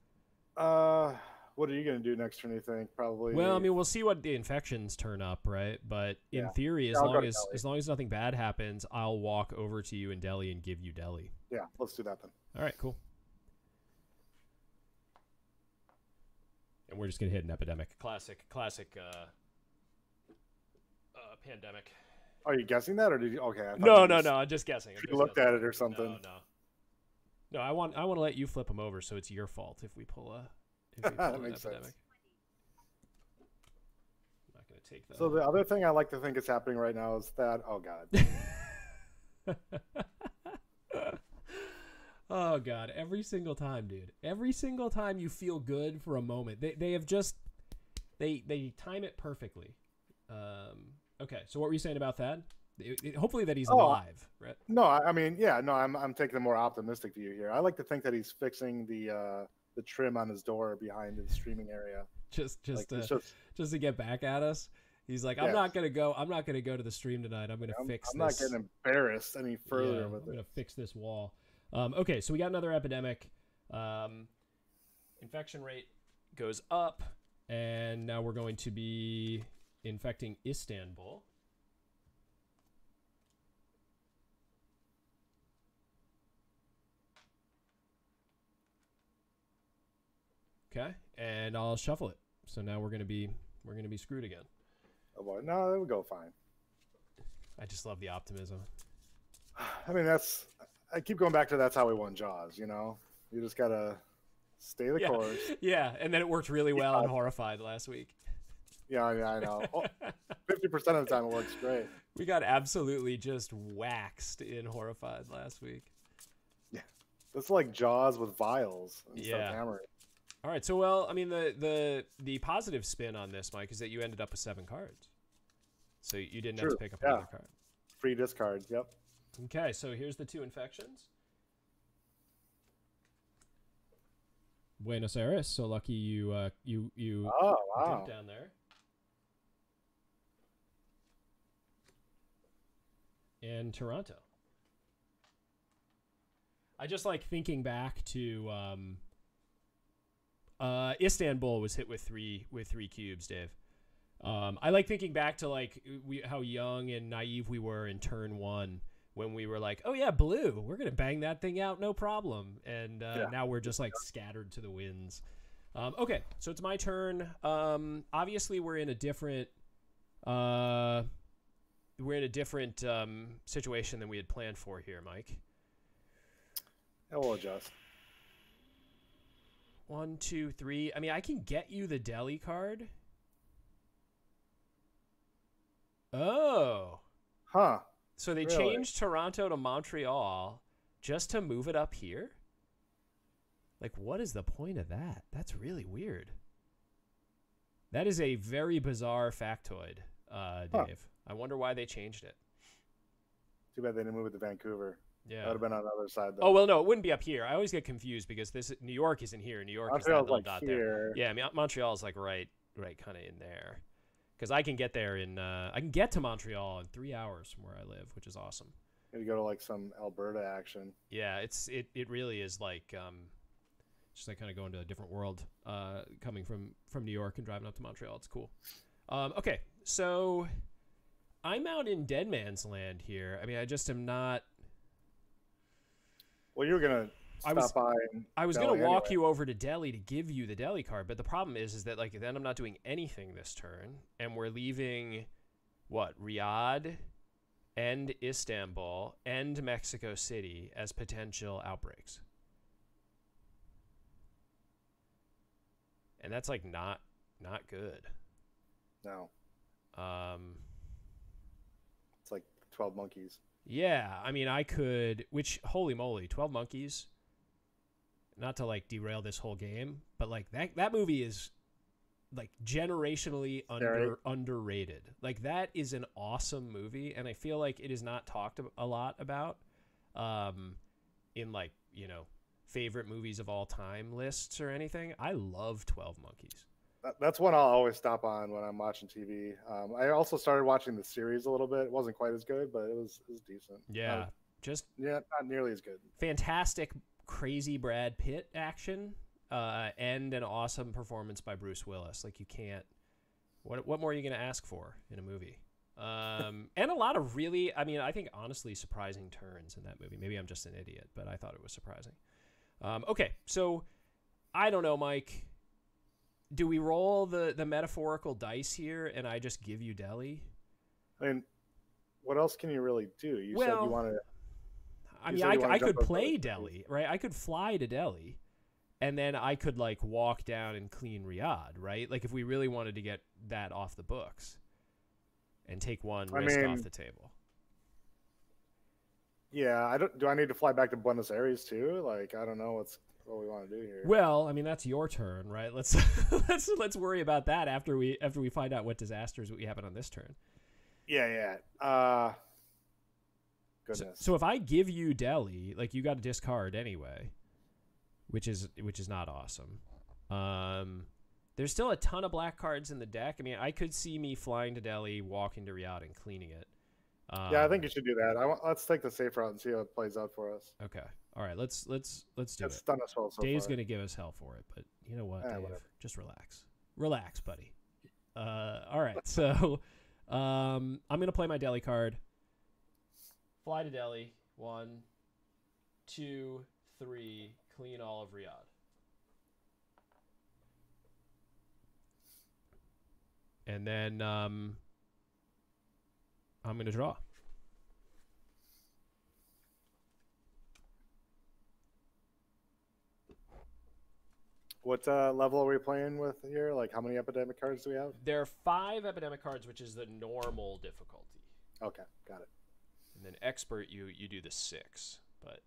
What are you going to do next turn, you think? Probably. Well, I mean, we'll see what the infections turn up, right? But in theory, as long as nothing bad happens, I'll walk over to you in Delhi and give you Delhi. Yeah, let's do that then. All right, cool. And we're just gonna hit an epidemic. Classic pandemic. Are you guessing that, or did you? Okay. No. I'm just guessing. You looked at it or something. No. No, I want to let you flip them over, so it's your fault if we pull an makes sense. epidemic. I'm not gonna take that. So the other thing I like to think is happening right now is that, oh God. Oh God, every single time, dude. Every single time you feel good for a moment. They have just they time it perfectly. Okay, so what were you saying about Thad? Hopefully that he's alive, right? No, I mean, yeah, no, I'm taking a more optimistic view here. I like to think that he's fixing the trim on his door behind his streaming area. Just to get back at us. He's like, I'm not gonna go to the stream tonight. I'm gonna fix this. I'm not getting embarrassed any further with it. I'm gonna fix this wall. Okay, so we got another epidemic. Infection rate goes up, and now we're going to be infecting Istanbul. Okay, and I'll shuffle it. So now we're gonna be screwed again. Oh boy, no, it would go fine. I just love the optimism. I mean, I keep going back to that's how we won Jaws. You know, you just gotta stay the course. Yeah, and then it worked really well on Horrified last week. Yeah, I know. 50% of the time it works great. We got absolutely just waxed in Horrified last week. Yeah, it's like Jaws with vials instead of hammering. All right, so well, I mean, the positive spin on this, Mike, is that you ended up with 7 cards, so you didn't have to pick up another card. Free discard. Yep. Okay, so here's the 2 infections. Buenos Aires. So lucky you Oh wow. dipped down there. And Toronto. I just like thinking back to Istanbul was hit with three cubes, Dave. I like thinking back to like how young and naive we were in turn 1 when we were like, oh yeah, blue, we're gonna bang that thing out, no problem. And now we're just like scattered to the winds. Okay, so it's my turn. Obviously we're in a different situation than we had planned for here, Mike. Yeah, we'll adjust. 1, 2, 3. I mean, I can get you the deli card. Oh. Huh. So they changed Toronto to Montreal just to move it up here? Like, what is the point of that? That's really weird. That is a very bizarre factoid, Dave. I wonder why they changed it. Too bad they didn't move it to Vancouver. Yeah. That would have been on the other side, though. Oh, well, no, it wouldn't be up here. I always get confused because New York isn't here. New York is that little dot there. Yeah, I mean, Montreal's like right kind of in there. Because I can get there I can get to Montreal in 3 hours from where I live, which is awesome. Maybe go to like some Alberta action. Yeah, it really is like just like kind of going to a different world. Coming from New York and driving up to Montreal, it's cool. Okay, so I'm out in Dead Man's Land here. I mean, I just am not. Well, you were gonna stop by. I was gonna walk you over to Delhi to give you the deli card, but the problem is that like then I'm not doing anything this turn, and we're leaving, what, Riyadh, and Istanbul, and Mexico City as potential outbreaks, and that's like not good. No. It's like 12 monkeys. Yeah, I mean, I could, which, holy moly, 12 Monkeys, not to, like, derail this whole game, but, like, that movie is, like, generationally underrated. Like, that is an awesome movie, and I feel like it is not talked a lot about in, like, you know, favorite movies of all time lists or anything. I love 12 Monkeys. That's one I'll always stop on when I'm watching TV. I also started watching the series a little bit. It wasn't quite as good, but it was decent. Yeah, not nearly as good. Fantastic, crazy Brad Pitt action, and an awesome performance by Bruce Willis. Like, you can't. What more are you going to ask for in a movie? And a lot of really, I mean, I think honestly surprising turns in that movie. Maybe I'm just an idiot, but I thought it was surprising. Okay, so I don't know, Mike. Do we roll the metaphorical dice here and I just give you Delhi? I mean, what else can you really do? You said you wanted to... I You mean, said you wanna I jump could those play other Delhi, right? I could fly to Delhi, and then I could like walk down and clean Riyadh, right? Like if we really wanted to get that off the books and take one I risk off mean, the table. yeah, I don't. Do I need to fly back to Buenos Aires too? Like, I don't know what we want to do here. Well, I mean that's your turn, right? Let's let's worry about that after we find out what disasters we happen on this turn. Yeah. Goodness. So if I give you Delhi, like you got to discard anyway, which is not awesome. There's still a ton of black cards in the deck. I mean, I could see me flying to Delhi, walking to Riyadh, and cleaning it. Yeah, I think you should do that. Let's take the safe route and see how it plays out for us. Okay. All right. Let's do It's it. done us well so Dave's far. gonna give us hell for it, but you know what, Dave? Whatever. Just relax, buddy. All right. So, I'm gonna play my Delhi card. Fly to Delhi. 1, 2, 3. Clean all of Riyadh. And then I'm gonna draw. What level are we playing with here? Like, how many epidemic cards do we have? There are 5 epidemic cards, which is the normal difficulty. Okay, got it. And then expert, you do the 6, but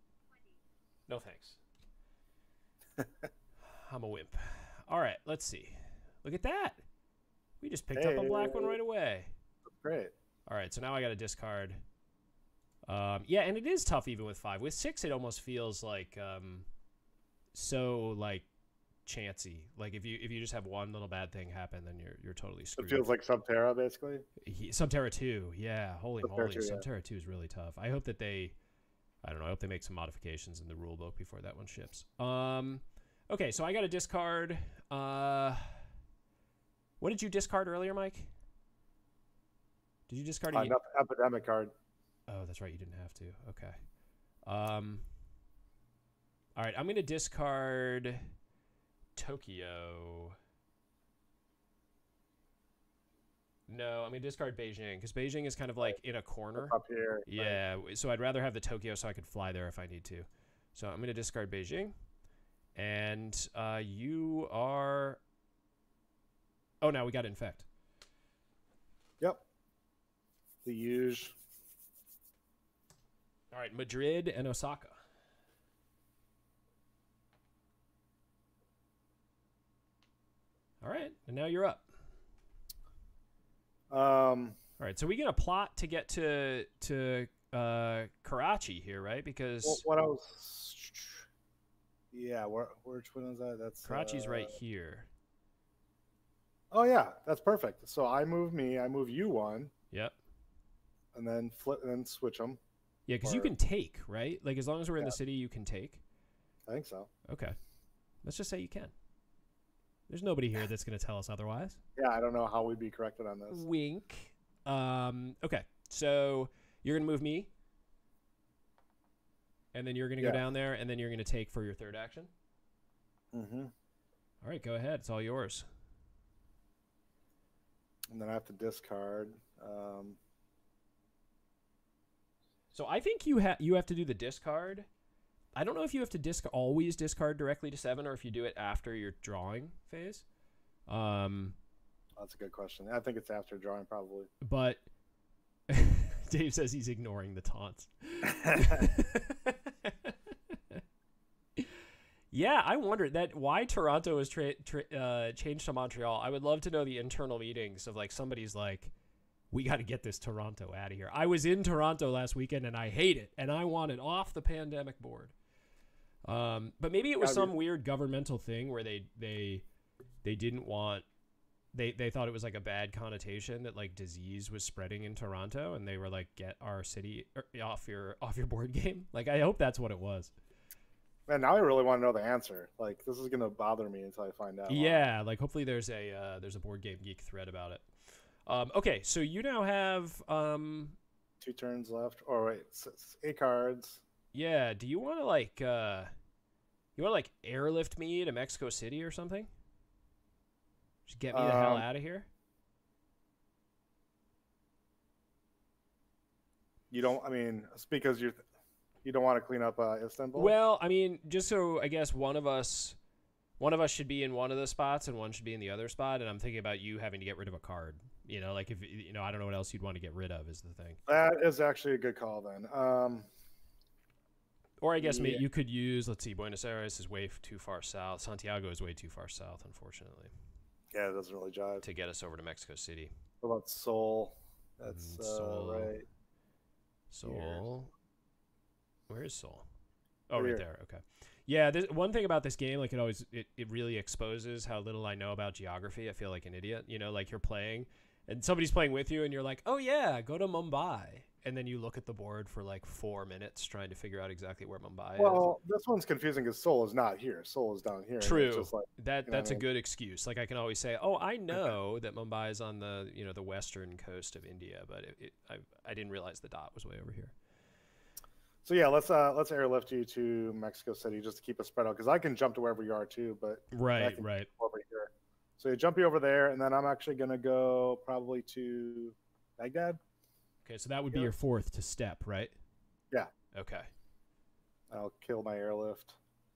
no thanks. I'm a wimp. All right, let's see. Look at that. We just picked up a black one right away. Great. All right, so now I got to discard. Yeah, and it is tough even with 5. With 6, it almost feels like so like chancy. Like if you just have one little bad thing happen, then you're totally screwed. It feels like Subterra, basically. Subterra 2, yeah. Holy moly, 2, Subterra 2 is really tough. I hope that I hope they make some modifications in the rule book before that one ships. Okay, so I got to discard. What did you discard earlier, Mike? Did you discard An epidemic card. Oh, that's right. You didn't have to. Okay. All right. I'm going to discard Tokyo. No, I'm going to discard Beijing because Beijing is kind of like in a corner. Up here. Yeah. Right. So I'd rather have the Tokyo so I could fly there if I need to. So I'm going to discard Beijing. And you are... Oh, now we got Infect. Yep. The huge. All right, Madrid and Osaka. All right, and now you're up. All right, so we're gonna plot to get to Karachi here, right? Because what else? Yeah, which one is that? That's Karachi's right here. Oh yeah, that's perfect. So I move you one. Yep. And then flip and then switch them. Yeah, because you can take, right? Like as long as we're in the city, you can take. I think so. Okay. Let's just say you can. There's nobody here that's going to tell us otherwise. Yeah, I don't know how we'd be corrected on this. Wink. Okay, so you're going to move me. And then you're going to go down there, and then you're going to take for your third action? Mm-hmm. All right, go ahead. It's all yours. And then I have to discard. So I think you have to do the discard. I don't know if you have to always discard directly to 7 or if you do it after your drawing phase. That's a good question. I think it's after drawing, probably. But Dave says he's ignoring the taunts. Yeah, I wondered why Toronto was changed to Montreal. I would love to know the internal meetings of like somebody's like, we got to get this Toronto out of here. I was in Toronto last weekend and I hate it and I want it off the pandemic board. But maybe it was some weird governmental thing where they didn't want they thought it was like a bad connotation that like disease was spreading in Toronto and they were like, get our city off your board game. Like I hope that's what it was. Man, now I really want to know the answer. Like this is gonna bother me until I find out. Yeah, like hopefully there's a Board Game Geek thread about it. Okay, so you now have 2 turns left. Or wait, 8 cards. Yeah, do you want to airlift me to Mexico City or something? Just get me the hell out of here. You don't. I mean, it's because you're. You don't want to clean up Istanbul? Well, I mean, just so I guess one of us should be in one of the spots and one should be in the other spot, and I'm thinking about you having to get rid of a card. You know, like if you know, I don't know what else you'd want to get rid of is the thing. That is actually a good call then. Or I guess Yeah. you could use, let's see, Buenos Aires is way too far south. Santiago is way too far south, unfortunately, Yeah, it doesn't really jive. to get us over to Mexico City. What about Seoul? That's Seoul. right. Seoul. Where is Seoul? Oh, Right right here. there. Okay. Yeah, one thing about this game, like it really exposes how little I know about geography. I feel like an idiot. You know, like you're playing and somebody's playing with you and you're like, oh yeah, go to Mumbai. And then you look at the board for like 4 minutes trying to figure out exactly where Mumbai is. Well, this one's confusing because Seoul is not here. Seoul is down here. True. It's just like, That's a good excuse. Like I can always say, "Oh, I know that Mumbai is on the the western coast of India," but I didn't realize the dot was way over here. so yeah, let's airlift you to Mexico City just to keep us spread out because I can jump to wherever you are too, but I Right, can right. go over here. So you jump you over there, and then I'm actually gonna go probably to Baghdad. Okay, so that would be Yeah. your fourth to step, right? Yeah. Okay. I'll kill my airlift.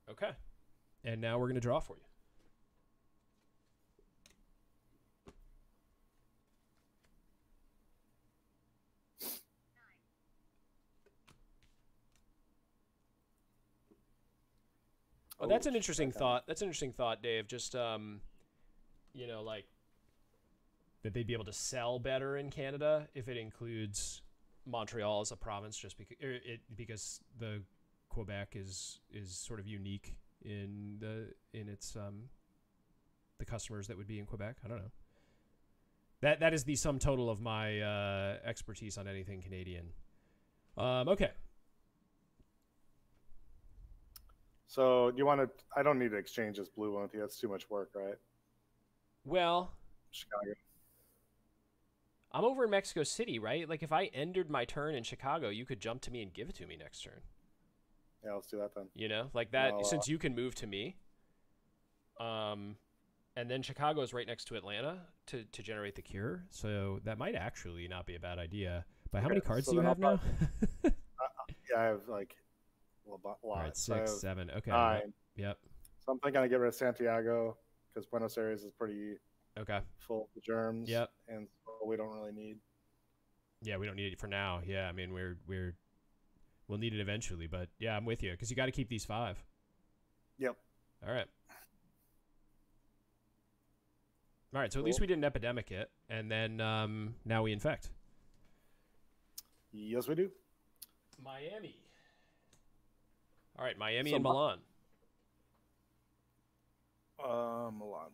Okay. And now we're gonna draw for you. Oh, that's an interesting thought. That's an interesting thought, Dave. Just like that they'd be able to sell better in Canada if it includes Montreal as a province, just because the Quebec is sort of unique in its the customers that would be in Quebec. I don't know. That is the sum total of my expertise on anything Canadian. Okay. So do you want to? I don't need to exchange this blue one with you. That's too much work, right? Well, Chicago. I'm over in Mexico City, right? Like if I ended my turn in Chicago, you could jump to me and give it to me next turn. Yeah, let's do that then. You know, like that, Well, since you can move to me. And then Chicago is right next to Atlanta to generate the cure. So that might actually not be a bad idea. But how many cards so do you then have I'll now? Yeah, I have like a lot. All right, So I have 6, 7. Okay. 9. Yep. So I'm thinking I get rid of Santiago because Buenos Aires is pretty Okay. full of germs. Yep. And so we don't really need. Yeah, we don't need it for now. Yeah, I mean we'll need it eventually, but yeah, I'm with you because you got to keep these 5. Yep. All right. All right, so at least we didn't epidemic it, and then now we infect. Yes, we do. Miami. All right, Miami So and Milan. Milan.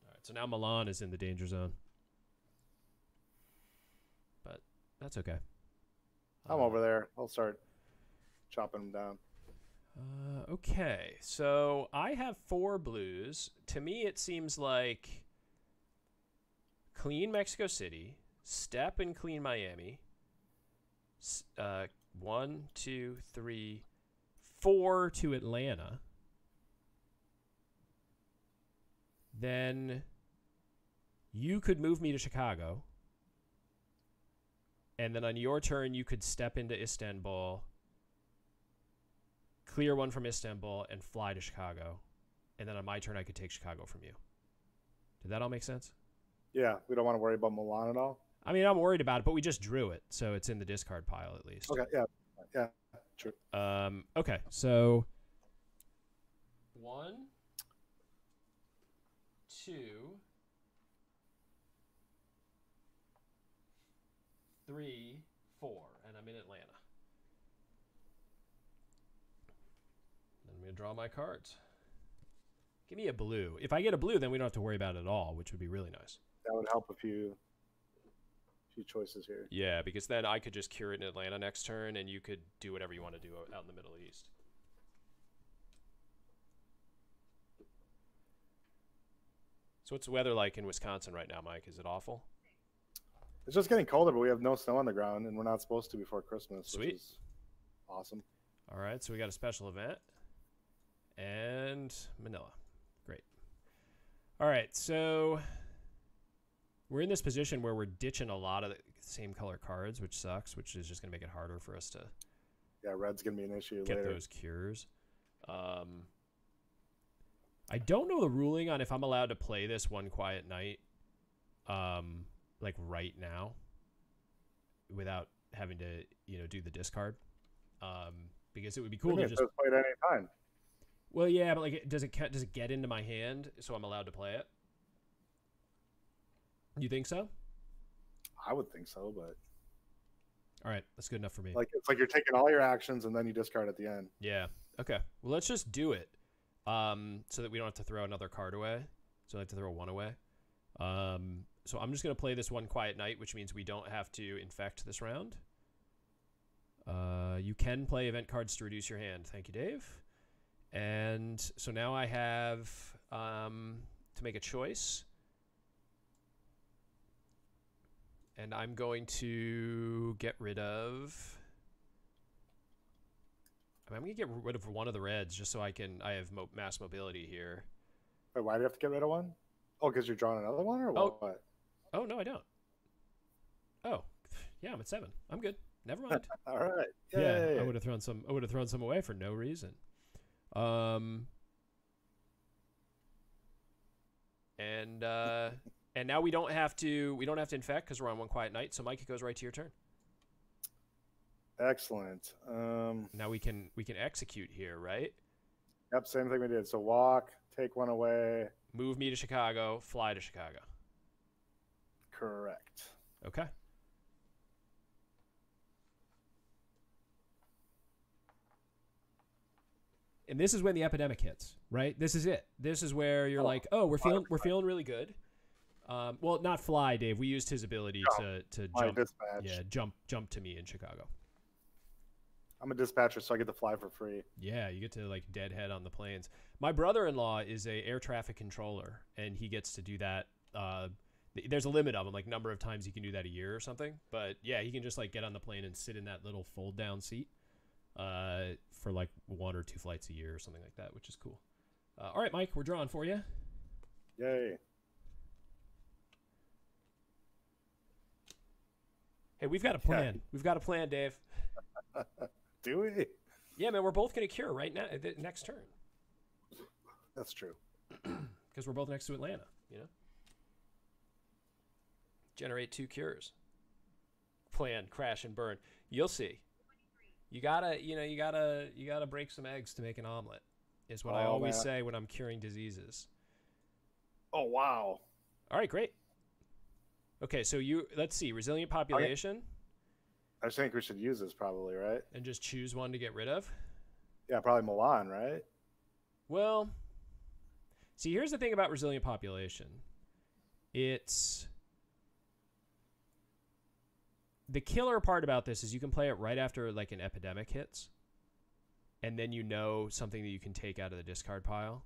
All right, so now Milan is in the danger zone. But that's okay. I'm over there. I'll start chopping them down. Okay, so I have 4 blues. To me, it seems like clean Mexico City, step and clean Miami. 1, 2, 3, 4 to Atlanta. Then you could move me to Chicago. And then on your turn, you could step into Istanbul, clear one from Istanbul, and fly to Chicago. And then on my turn, I could take Chicago from you. Did that all make sense? Yeah, we don't want to worry about Milan at all. I mean, I'm worried about it, but we just drew it, so it's in the discard pile at least. Okay, yeah, true. Okay, so 1, 2, 3, 4, and I'm in Atlanta. Then I'm going to draw my cards. Give me a blue. If I get a blue, then we don't have to worry about it at all, which would be really nice. That would help a few choices here. Yeah, because then I could just cure it in Atlanta next turn, and you could do whatever you want to do out in the Middle East. So what's the weather like in Wisconsin right now, Mike? Is it awful? It's just getting colder, but we have no snow on the ground, and we're not supposed to before Christmas. Sweet. Which is awesome. All right, so we got a special event. And Manila. Great. All right, so we're in this position where we're ditching a lot of same color cards, which sucks, which is just going to make it harder for us to Yeah, red's going to be an issue get later. those cures. I don't know the ruling on if I'm allowed to play this One Quiet Night, like right now, without having to, do the discard. Because it would be cool to just play it any time. Well, yeah, but like, does it get into my hand so I'm allowed to play it? You think so? I would think so, but all right, that's good enough for me. Like it's like you're taking all your actions and then you discard at the end. Yeah. Okay. Well, let's just do it, so that we don't have to throw another card away. So I have to throw one away. So I'm just gonna play this One Quiet Night, which means we don't have to infect this round. You can play event cards to reduce your hand. Thank you, Dave. And so now I have to make a choice. And I'm going to get rid of... I'm going to get rid of one of the reds just so I have mass mobility here. Wait, why do you have to get rid of one? Oh, because you're drawing another one or what? Oh, no, I don't. Oh, yeah, I'm at 7. I'm good. Never mind. All right. Yay. Yeah, I would have thrown some away for no reason. And now we don't have to infect because we're on One Quiet Night. So Mike, it goes right to your turn. Excellent. Now we can execute here, right? Yep, same thing we did. So walk, take one away. Move me to Chicago, fly to Chicago. Correct. Okay. And this is when the epidemic hits, right? This is it. This is where you're like, oh, we're feeling really good. Well, not fly, Dave. We used his ability to jump. Dispatch. Yeah, jump to me in Chicago. I'm a dispatcher, so I get to fly for free. Yeah, you get to like deadhead on the planes. My brother-in-law is a air traffic controller, and he gets to do that. There's a limit of them, like number of times he can do that a year or something. But yeah, he can just like get on the plane and sit in that little fold-down seat for like 1 or 2 flights a year or something like that, which is cool. All right, Mike, we're drawing for you. Yay. Hey, we've got a plan. Yeah. We've got a plan, Dave. Do we? Yeah, man, we're both going to cure right now, next turn. That's true. Because we're both next to Atlanta, Generate 2 cures. Plan, crash, and burn. You'll see. You gotta break some eggs to make an omelet, is what I always say when I'm curing diseases. Oh, wow. All right, great. Okay, so let's see, resilient population. I think we should use this probably, right? And just choose one to get rid of? Yeah, probably Milan, right? Well, see, here's the thing about resilient population. It's... The killer part about this is you can play it right after like an epidemic hits. And then something that you can take out of the discard pile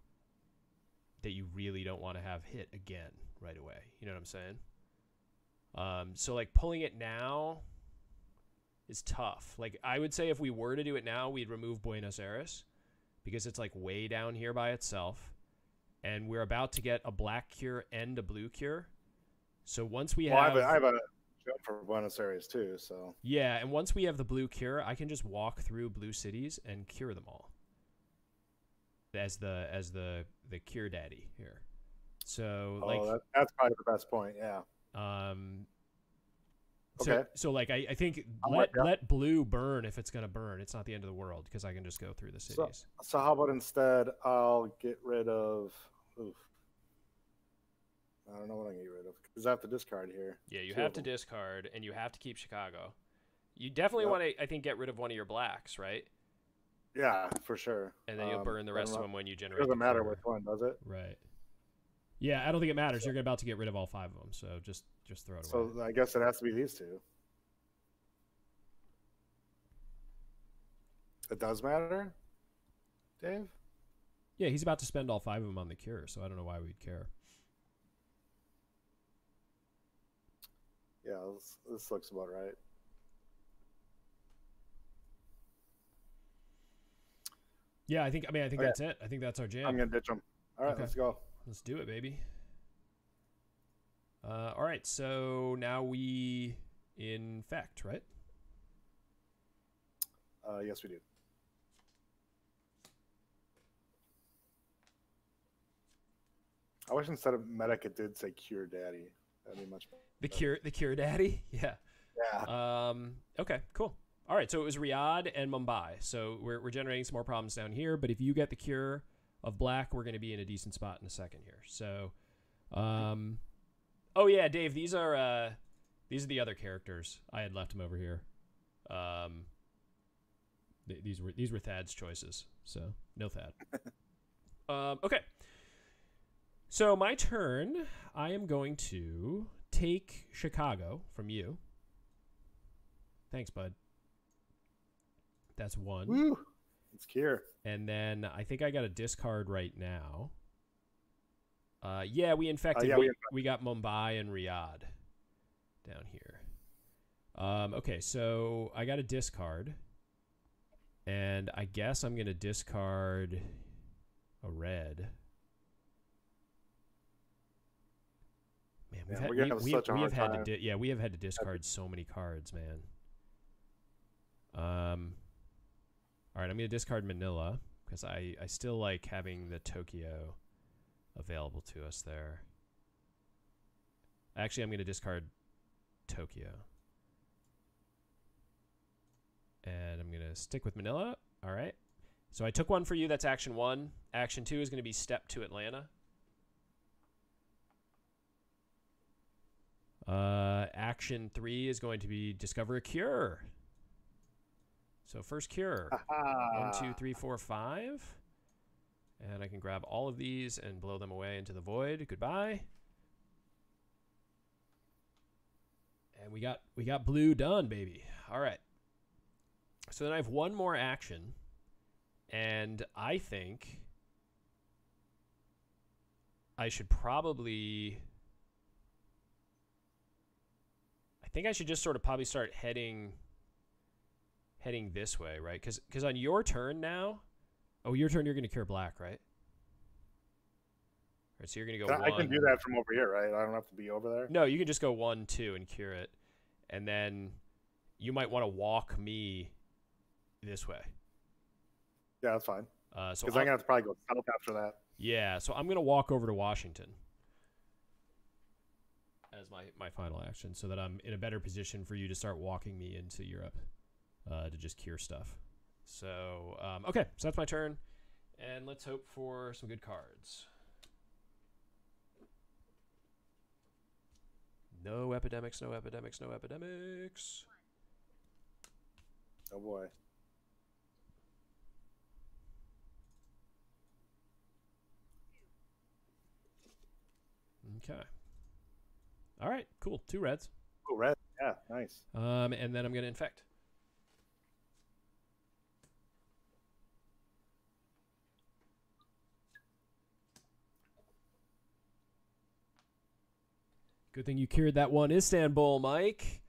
that you really don't want to have hit again right away. You know what I'm saying? So like pulling it now is tough. Like I would say if we were to do it now, we'd remove Buenos Aires because it's like way down here by itself. And we're about to get a black cure and a blue cure. So once we have... I have a jump for Buenos Aires too, so... Yeah, and once we have the blue cure, I can just walk through blue cities and cure them all. As the cure daddy here. So that's probably the best point, yeah. Okay. So like I think let blue burn if it's gonna burn. It's not the end of the world because I can just go through the cities. So how about instead I'll get rid of I don't know what I'm gonna get rid of because I have to discard here. Yeah, you have to discard and you have to keep Chicago. You definitely want to, I think, get rid of one of your blacks, right? Yeah, for sure. And then you'll burn the rest of them when you generate. It doesn't matter which one, does it? Right. Yeah, I don't think it matters. You're about to get rid of all 5 of them, so just throw it away. So I guess it has to be these 2. It does matter, Dave? Yeah, he's about to spend all 5 of them on the cure, so I don't know why we'd care. Yeah, this looks about right. Yeah, I think that's it. I think that's our jam. I'm gonna ditch them. All right, let's go. Let's do it, baby. All right, so now we infect, right? Yes, we do. I wish instead of medic it did say cure daddy. That'd be much better. The cure daddy? Yeah. Yeah. Okay, cool. All right, so it was Riyadh and Mumbai. So we're generating some more problems down here, but if you get the cure of black, we're going to be in a decent spot in a second here. So oh yeah, Dave, these are the other characters. I had left them over here. These were Thad's choices. So, no Thad. Okay. So, my turn, I am going to take Chicago from you. Thanks, bud. That's one. Woo! It's cure. And then I think I got a discard right now. Yeah, we infected. We got Mumbai and Riyadh down here. Okay, so I got a discard. And I guess I'm going to discard a red. Man, we have had to discard so many cards, man. All right, I'm going to discard Manila because I still like having the Tokyo available to us there. Actually, I'm going to discard Tokyo. And I'm going to stick with Manila. All right. So I took one for you. That's action 1. Action 2 is going to be step to Atlanta. Action 3 is going to be discover a cure. So first cure. 1, 2, 3, 4, 5. And I can grab all of these and blow them away into the void. Goodbye. And we got blue done, baby. All right. So then I have one more action, and I think I should probably... I think I should just sort of probably start heading this way, right? Because on your turn now... Oh, your turn, you're going to cure black, right? All right, so you're going to go 1. I can do that from over here, right? I don't have to be over there? No, you can just go 1, 2 and cure it. And then you might want to walk me this way. Yeah, that's fine. So because I'm going to have to probably go south after that. Yeah, so I'm going to walk over to Washington as my final action so that I'm in a better position for you to start walking me into Europe to just cure stuff. So, okay, so that's my turn. And let's hope for some good cards. No epidemics, no epidemics, no epidemics. Oh, boy. Okay. All right, cool. 2 reds. Oh, red. Yeah, nice. And then I'm going to infect. Good thing you cured that one Istanbul, Mike.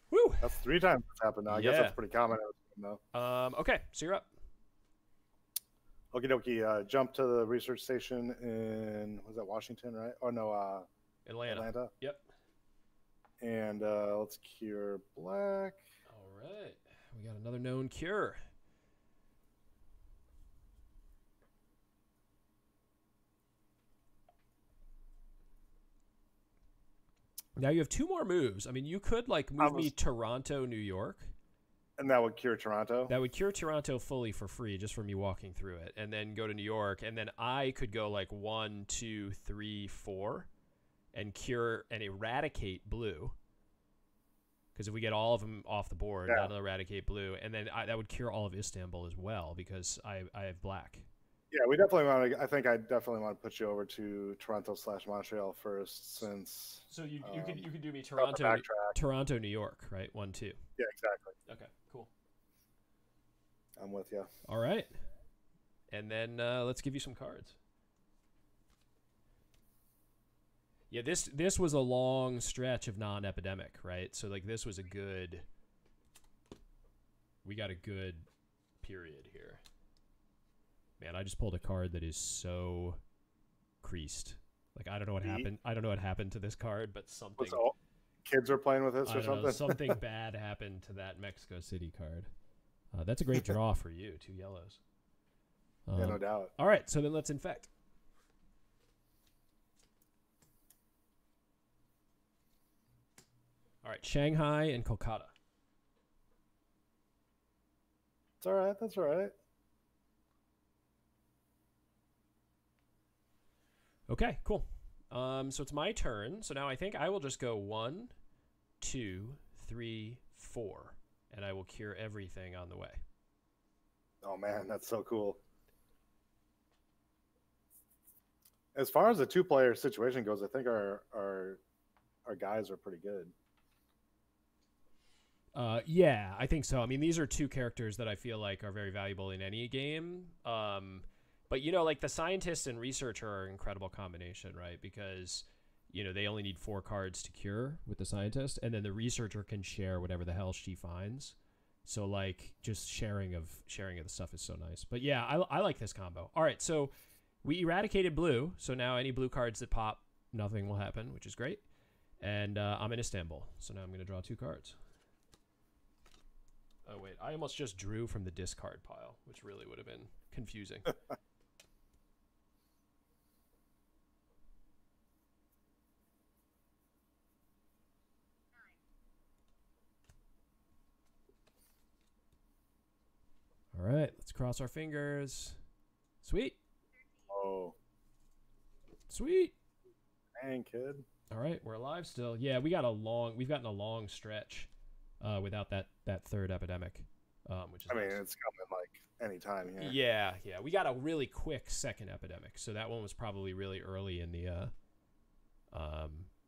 Woo! That's 3 times it's happened now. I guess that's pretty common, though. Okay, so you're up. Okie dokie. Jump to the research station in, was that Washington, right? Oh, no, Atlanta. Yep. And let's cure black. All right. We got another known cure. Now you have 2 more moves. I mean, you could like move me Toronto, New York. And that would cure Toronto? That would cure Toronto fully for free just from me walking through it. And then go to New York. And then I could go like 1, 2, 3, 4 and cure and eradicate blue. Because if we get all of them off the board, that'll eradicate blue. And then that would cure all of Istanbul as well because I have black. Yeah, we definitely want to. I think I definitely want to put you over to Toronto/Montreal first, since. So you could do me Toronto, New York, right? 1, 2. Yeah, exactly. Okay, cool. I'm with you. All right, and then let's give you some cards. Yeah, this was a long stretch of non-epidemic, right? So like this was a good. We got a good period here. Man, I just pulled a card that is so creased. Like I don't know what happened. I don't know what happened to this card, but something. kids are playing with this I or don't know, something. something bad happened to that Mexico City card. That's a great draw for you, 2 yellows. Yeah, no doubt. All right, so then let's infect. All right, Shanghai and Kolkata. It's all right. That's all right. Okay, cool. So it's my turn. So now I think I will just go 1, 2, 3, 4, and I will cure everything on the way. Oh man, that's so cool. As far as the 2-player situation goes, I think our guys are pretty good. Yeah, I think so. I mean, these are 2 characters that I feel like are very valuable in any game. But, you know, like the scientist and researcher are an incredible combination, right? Because, you know, they only need 4 cards to cure with the scientist, and then the researcher can share whatever the hell she finds. So, like, just sharing of the stuff is so nice. But, yeah, I like this combo. All right, so we eradicated blue, so now any blue cards that pop, nothing will happen, which is great. And I'm in Istanbul, so now I'm going to draw 2 cards. Oh, wait, I almost just drew from the discard pile, which really would have been confusing. All right, let's cross our fingers. Sweet. Oh, Sweet. dang, kid. All right, we're alive still. Yeah, we've gotten a long stretch without that 3rd epidemic, which is I mean, nice. it's coming like any time here. Yeah. We got a really quick 2nd epidemic, so that one was probably really early in the.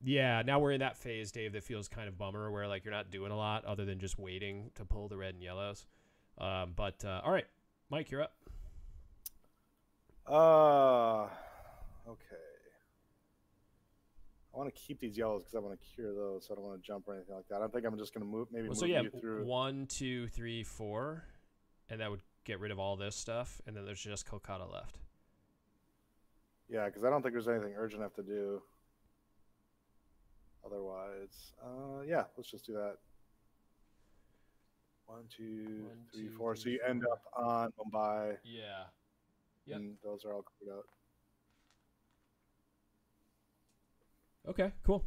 Yeah, now we're in that phase, Dave, that feels kind of bummer, where like you're not doing a lot other than just waiting to pull the red and yellows. But all right, Mike, you're up. Okay. I want to keep these yellows because I want to cure those, so I don't want to jump or anything like that. I think I'm just going to move you through. 1, 2, 3, 4, and that would get rid of all this stuff, and then there's just Kolkata left. Yeah, because I don't think there's anything urgent I have to do. Otherwise, yeah, let's just do that. 1, 2, 3, 4. So you end up on Mumbai. Yeah. Yep. And those are all cleared out. Okay, cool.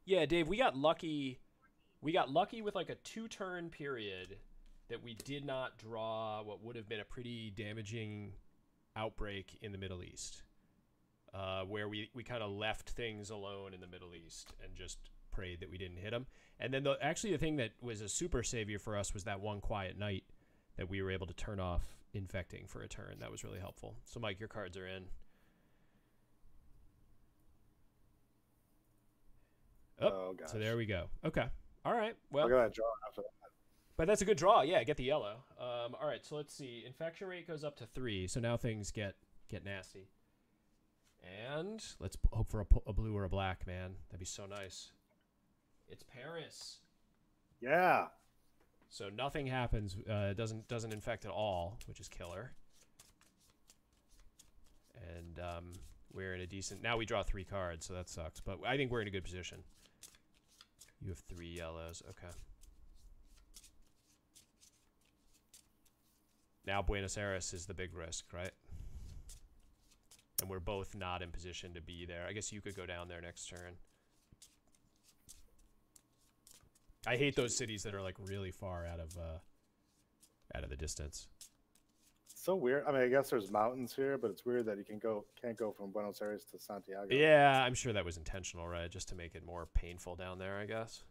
Yeah, Dave, we got lucky. We got lucky with like a 2-turn period that we did not draw what would have been a pretty damaging outbreak in the Middle East, where we kind of left things alone in the Middle East and just prayed that we didn't hit them. And then actually the thing that was a super savior for us was that one quiet night that we were able to turn off infecting for a turn. That was really helpful. So, Mike, your cards are in. Oh, gosh. So there we go. Okay. All right. Well, look at that draw after that. But that's a good draw. Yeah, get the yellow. All right, so let's see. Infection rate goes up to 3, so now things get nasty. And let's hope for a blue or a black, man. That'd be so nice. It's Paris. Yeah. So nothing happens. Doesn't infect at all, which is killer. And we're in a decent. Now we draw 3 cards, so that sucks. But I think we're in a good position. You have 3 yellows. Okay. Now Buenos Aires is the big risk, right? And we're both not in position to be there. I guess you could go down there next turn. I hate those cities that are like really far out of the distance. So weird. I mean, I guess there's mountains here, but it's weird that you can't go from Buenos Aires to Santiago. Yeah, I'm sure that was intentional, right? Just to make it more painful down there, I guess.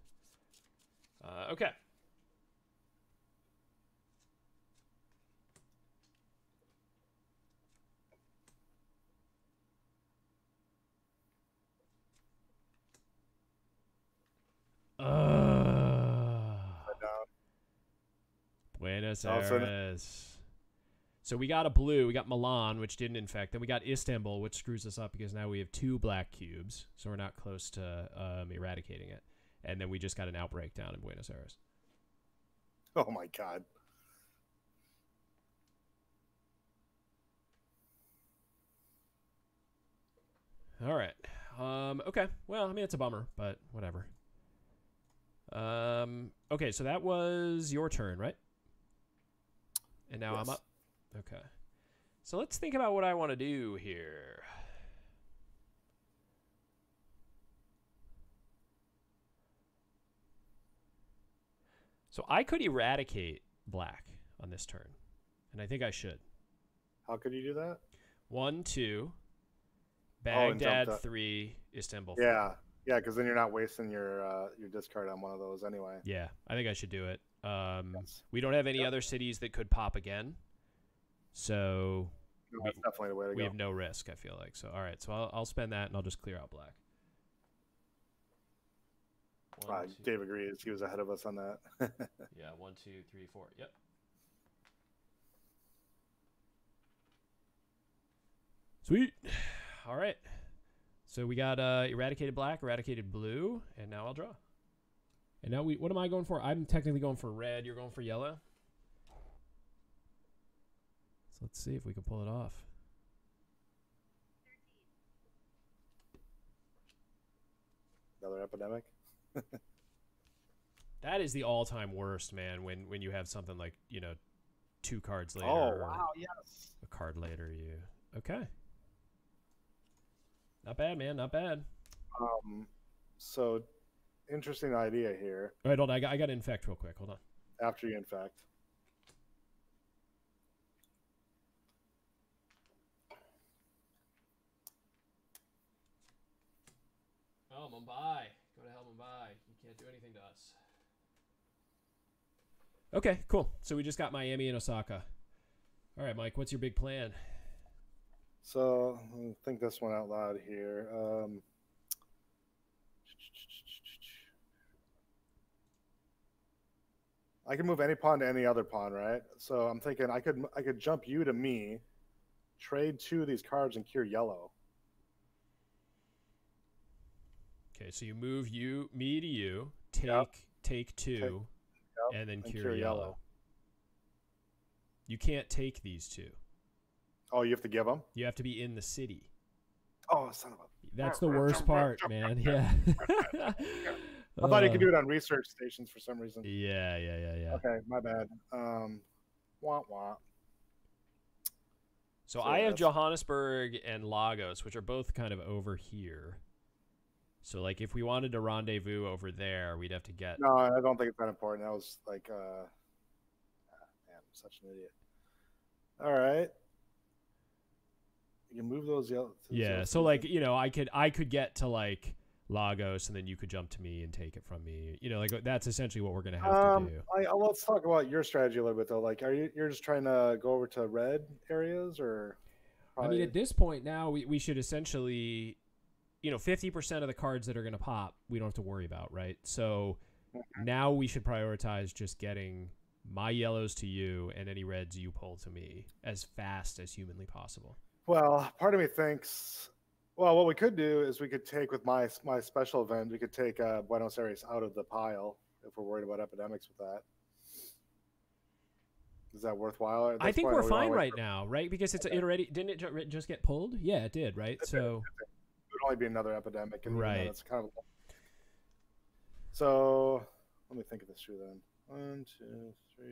Okay. Buenos Aires. So we got a blue. We got Milan, which didn't infect. Then we got Istanbul, which screws us up because now we have 2 black cubes. So we're not close to eradicating it. And then we just got an outbreak down in Buenos Aires. Oh, my God. All right. Okay. Well, I mean, it's a bummer, but whatever. Okay, so that was your turn, right? And now I'm Yes. up. Okay. So let's think about what I want to do here. So I could eradicate black on this turn, and I think I should. How could you do that? 1, 2, and jump Baghdad 3, Istanbul 4. Yeah, yeah, because then you're not wasting your discard on one of those anyway. Yeah, I think I should do it. Yes. We don't have any other cities that could pop again, so No, that's definitely the way to we go. have no risk, I feel like. So, all right, so I'll spend that, and I'll just clear out black. Dave agrees. He was ahead of us on that. Yeah, 1, 2, 3, 4. Yep. Sweet. All right. So we got eradicated black, eradicated blue, and now I'll draw. And now what am I going for? I'm technically going for red. You're going for yellow. So let's see if we can pull it off. Another epidemic. That is the all-time worst, man. When you have something like 2 cards later. Oh wow, yes. A card later, you okay? Not bad, man. Not bad. So interesting idea here. All right, hold on. I got to infect real quick. Hold on. After you infect. Oh, Mumbai. Go to hell, Mumbai. You can't do anything to us. Okay, cool. So we just got Miami and Osaka. All right, Mike, what's your big plan? So I'll think this one out loud here. I can move any pawn to any other pawn, right? So I'm thinking I could jump you to me, trade 2 of these cards and cure yellow. Okay, so you move me to you, take 2, and then cure yellow. You can't take these 2. Oh, you have to give them? You have to be in the city. Oh, son of a... That's the worst part, man. Yeah. I thought you could do it on research stations for some reason. Yeah. Okay, my bad. Wah. So I have Johannesburg and Lagos, which are both kind of over here. So, like, if we wanted to rendezvous over there, we'd have to get... No, I don't think it's that important. That was like, man, I'm such an idiot. All right. You can move those yellow... Yeah, so, like, I could get to, like, Lagos, and then you could jump to me and take it from me. Like, that's essentially what we're going to have to do. Let's talk about your strategy a little bit, though. Like, you're just trying to go over to red areas, or... Probably... I mean, at this point now, we should essentially... 50% of the cards that are going to pop, we don't have to worry about, right? So now we should prioritize just getting my yellows to you and any reds you pull to me as fast as humanly possible. Well, part of me thinks, well, what we could do is we could take with my special event, we could take Buenos Aires out of the pile if we're worried about epidemics with that. Is that worthwhile? I think we're fine right now, right? Because it already didn't it just get pulled? Yeah, it did, right? So it would only be another epidemic, and right. It's kind of... So let me think of this through then. 1, 2, 3.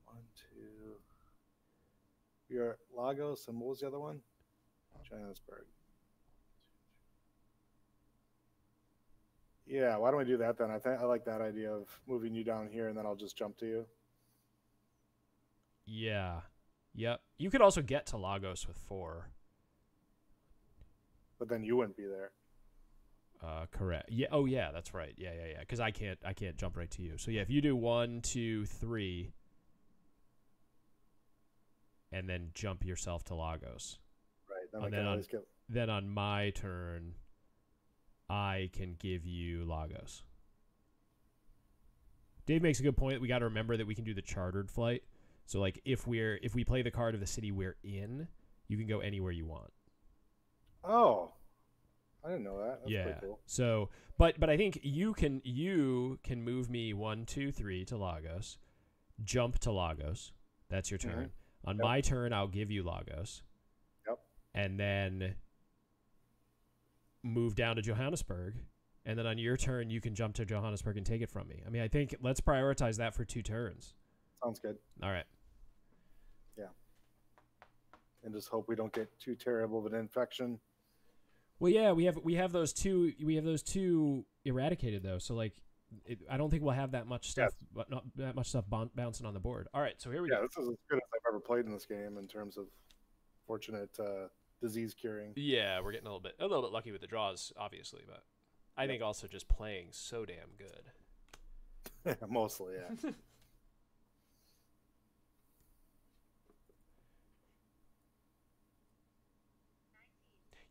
1, 2. You're Lagos, and what was the other one? Johannesburg. Yeah, why don't we do that then? I like that idea of moving you down here, and then I'll just jump to you. Yeah. Yep. You could also get to Lagos with 4. But then you wouldn't be there. Correct. Yeah. Oh, yeah. That's right. Yeah. Because I can't jump right to you. So yeah, if you do 1, 2, 3, and then jump yourself to Lagos. Right. Then on my turn, I can give you Lagos. Dave makes a good point. We got to remember that we can do the chartered flight. So like if we play the card of the city we're in, you can go anywhere you want. Oh, I didn't know that. That's pretty cool. So, but I think you can move me 1, 2, 3 to Lagos, jump to Lagos. That's your turn. On my turn, I'll give you Lagos. Yep. And then move down to Johannesburg, and then on your turn you can jump to Johannesburg and take it from me. I mean, I think let's prioritize that for 2 turns. Sounds good. All right. Yeah. And just hope we don't get too terrible of an infection. Well, yeah, we have those two eradicated though. So like, I don't think we'll have that much stuff, but not that much stuff bouncing on the board. All right, so here we go. Yeah, this is as good as I've ever played in this game in terms of fortunate disease curing. Yeah, we're getting a little bit lucky with the draws, obviously, but I think also just playing so damn good. Mostly, yeah.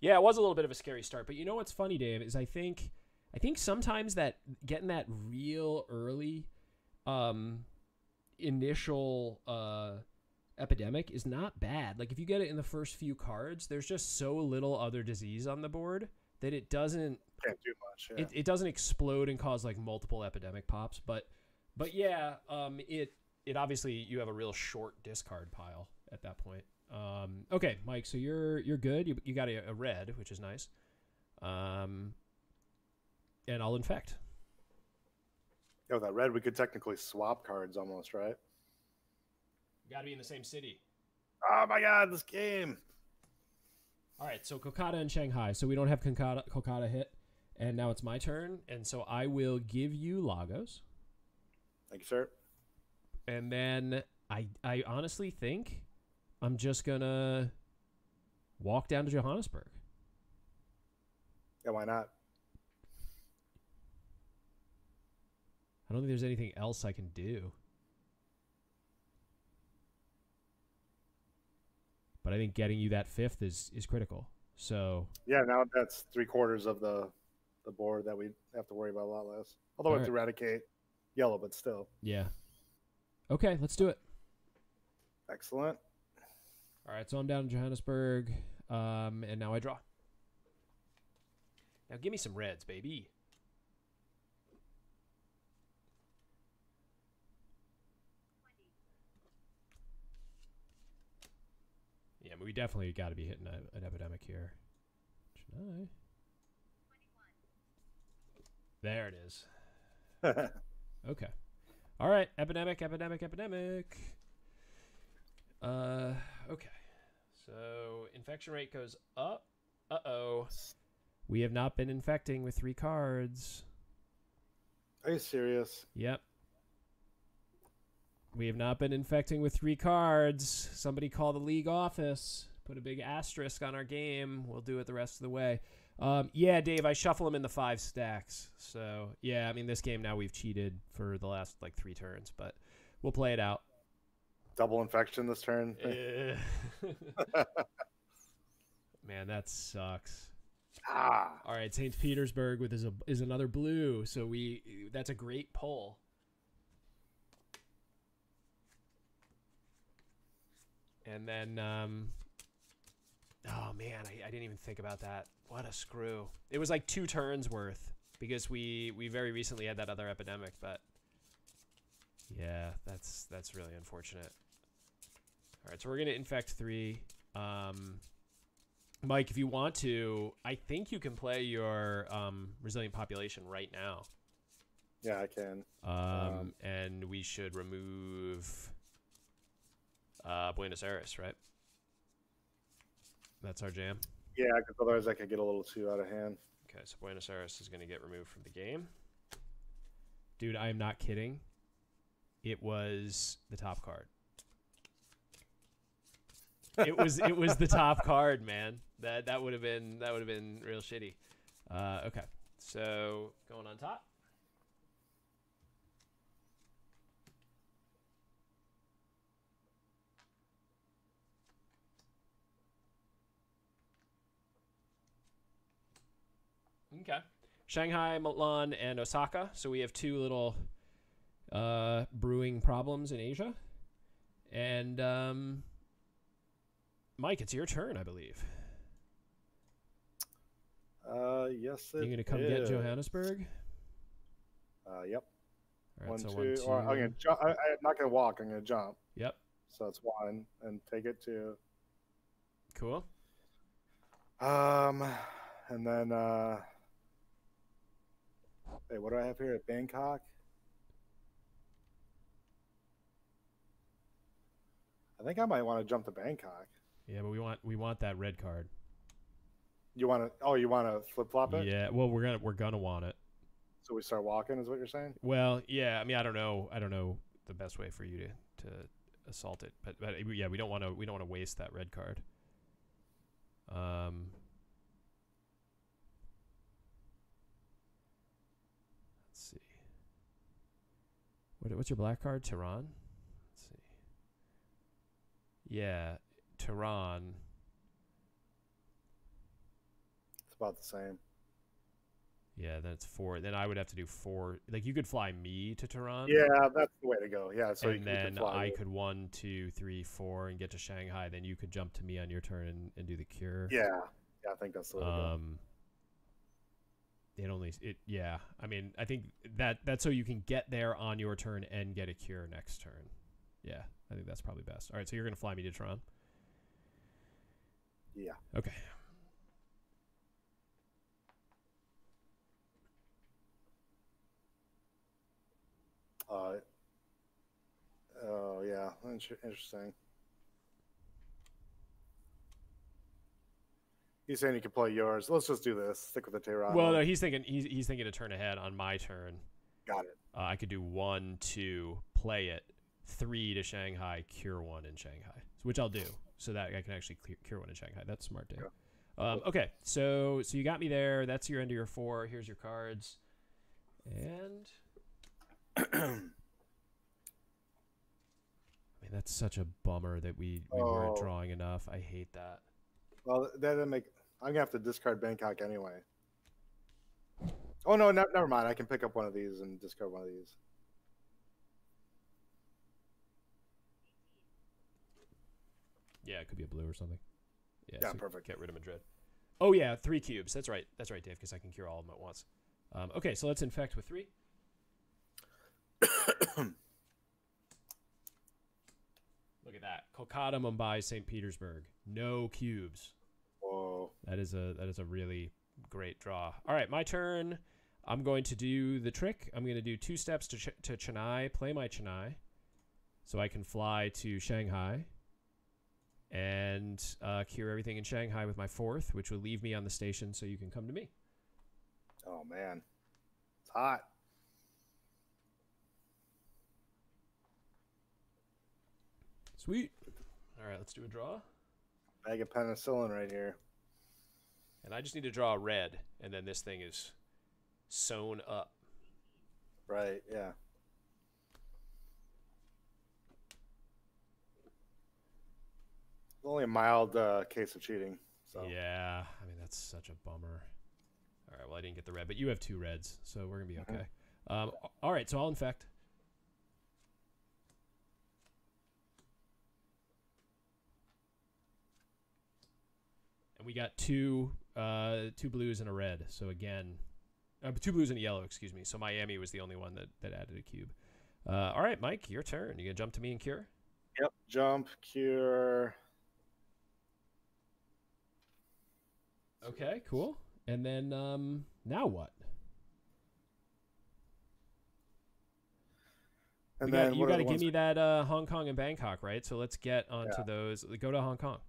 Yeah, it was a little bit of a scary start, but you know what's funny, Dave, is I think sometimes that getting that real early initial epidemic is not bad. Like if you get it in the first few cards, there's just so little other disease on the board that it doesn't can't do much. Yeah. It doesn't explode and cause like multiple epidemic pops, but yeah, it obviously you have a real short discard pile at that point. Okay, Mike, so you're good. You got a red, which is nice. And I'll infect. Yeah, with that red, we could technically swap cards almost, right? Got to be in the same city. Oh my god, this game! All right, so Kokata and Shanghai. So we don't have Kokata hit, and now it's my turn, and so I will give you Lagos. Thank you, sir. And then I honestly think I'm just gonna walk down to Johannesburg. Yeah, why not? I don't think there's anything else I can do. But I think getting you that 5th is critical. So yeah, now that's 3/4 of the board that we have to worry about a lot less. Although we have to eradicate yellow, but still. Yeah. Okay, let's do it. Excellent. All right, so I'm down in Johannesburg, and now I draw. Now give me some reds, baby. Yeah, but we definitely got to be hitting an epidemic here. Should I? There it is. Okay. All right, epidemic. Okay. So infection rate goes up. Uh-oh. We have not been infecting with 3 cards. Are you serious? Yep. We have not been infecting with 3 cards. Somebody call the league office. Put a big asterisk on our game. We'll do it the rest of the way. Yeah, Dave, I shuffle them in the 5 stacks. So, yeah, I mean, this game now we've cheated for the last, 3 turns, but we'll play it out. Double infection this turn. Man, that sucks. Ah. All right, St. Petersburg is another blue, so that's a great pull. And then, oh man, I didn't even think about that. What a screw! It was like 2 turns worth because we very recently had that other epidemic, but yeah, that's really unfortunate. All right, so we're gonna infect 3. Mike, if you want to, I think you can play your resilient population right now. Yeah, I can. And we should remove Buenos Aires, right? That's our jam. Yeah, because otherwise I could get a little too out of hand. Okay, so Buenos Aires is going to get removed from the game. Dude, I am not kidding. It was the top card. It was the top card, man. That would have been real shitty. Okay, so going on top. Okay. Shanghai, Milan, and Osaka. So we have 2 little brewing problems in Asia. And Mike, it's your turn, I believe. Yes, You're going to come get Johannesburg? Yep. All right, 1, so 2. 1, 2. Or I'm gonna jump. I'm not gonna walk. I'm gonna jump. Yep. So it's 1, and take it 2. Cool. And then, wait, what do I have here at Bangkok? I think I might want to jump to Bangkok. Yeah, but we want that red card. You want to? Oh, you want to flip flop it? Yeah. Well, we're gonna want it. So we start walking, is what you're saying? Well, yeah. I mean, I don't know the best way for you to assault it, but yeah, we don't want to waste that red card. Let's see. What's your black card? Tehran. Let's see. Yeah, Tehran. It's about the same. Yeah, then it's 4. Then I would have to do 4. Like you could fly me to Tehran. Yeah, that's the way to go. Yeah, so and then I could 1, 2, 3, 4 and get to Shanghai. Then you could jump to me on your turn and do the cure. Yeah, I think that's the way to go. Yeah. I mean, I think that's so you can get there on your turn and get a cure next turn. Yeah, I think that's probably best. All right, so you're gonna fly me to Tehran. Yeah. Okay. Oh yeah, interesting. He's saying you can play yours. Let's just do this. Stick with the Tehran. Well, no, he's thinking a turn ahead on my turn. Got it. I could do 1, 2, play it, 3 to Shanghai, cure 1 in Shanghai, which I'll do, so that I can actually cure 1 in Shanghai. That's smart, Dave. Yeah. Okay, so you got me there. That's your end of your 4. Here's your cards, and I mean that's such a bummer that we weren't drawing enough. I hate that. Well, that doesn't make. I'm gonna have to discard Bangkok anyway. Oh no, never mind. I can pick up one of these and discard one of these. Yeah, it could be a blue or something. Yeah, so perfect. Get rid of Madrid. Oh yeah, 3 cubes. That's right, Dave, because I can cure all of them at once. Okay, so let's infect with 3. Look at that. Kolkata, Mumbai, St. Petersburg. No cubes. Whoa. That is a really great draw. All right, my turn. I'm going to do the trick. I'm going to do 2 steps to Chennai, play my Chennai, so I can fly to Shanghai and cure everything in Shanghai with my 4th, which will leave me on the station so you can come to me. Oh, man. It's hot. Sweet. All right, let's do a draw. Bag of penicillin right here. And I just need to draw a red, and then this thing is sewn up. Right, yeah. Only a mild case of cheating. So. Yeah, I mean, that's such a bummer. All right, well, I didn't get the red, but you have 2 reds, so we're going to be okay. All right, so I'll infect. And we got 2 blues and a red. So again, 2 blues and a yellow, excuse me. So Miami was the only one that added a cube. All right, Mike, your turn. You gonna jump to me and cure? Yep, jump, cure. Okay, cool. And then now what? And you got to give me that Hong Kong and Bangkok, right? So let's get onto those. Go to Hong Kong.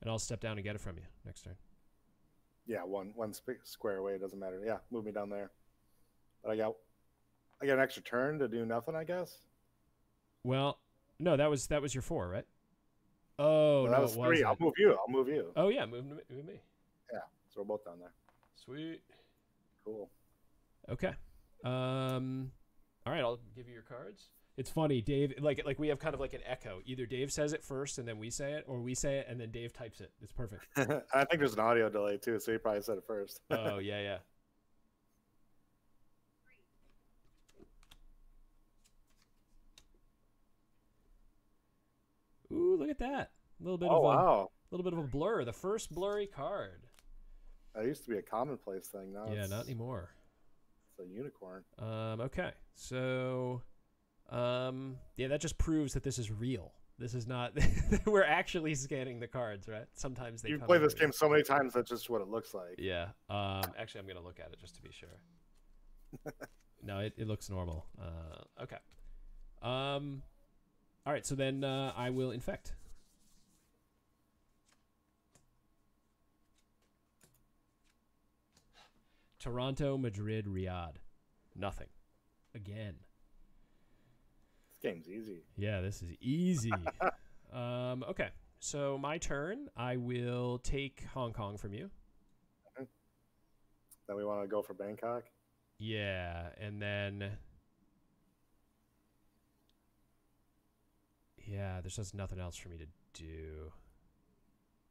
And I'll step down and get it from you next turn. Yeah, one square away. It doesn't matter. Yeah, move me down there. But I got an extra turn to do nothing, I guess. Well, no, that was your 4, right? Oh, no, that was 3. I'll move you. Oh yeah, move me. Yeah, so we're both down there. Sweet. Cool. Okay. All right, I'll give you your cards. It's funny, Dave. Like we have kind of like an echo. Either Dave says it first and then we say it, or we say it and then Dave types it. It's perfect. I think there's an audio delay too, so he probably said it first. Oh yeah. Ooh, look at that! A little bit of a blur. The first blurry card. That used to be a commonplace thing. Now not anymore. It's a unicorn. Okay, so that just proves that this is real. This is not. We're actually scanning the cards, right? Sometimes they. You've come played out this weird. game so many times that's just what it looks like. Yeah. Actually, I'm gonna look at it just to be sure. No, it looks normal. Okay. All right. So then I will infect. Toronto, Madrid, Riyadh. Nothing. Again. This game's easy. Yeah, this is easy. Okay. So my turn. I will take Hong Kong from you. Then we want to go for Bangkok. Yeah, and then yeah, there's just nothing else for me to do.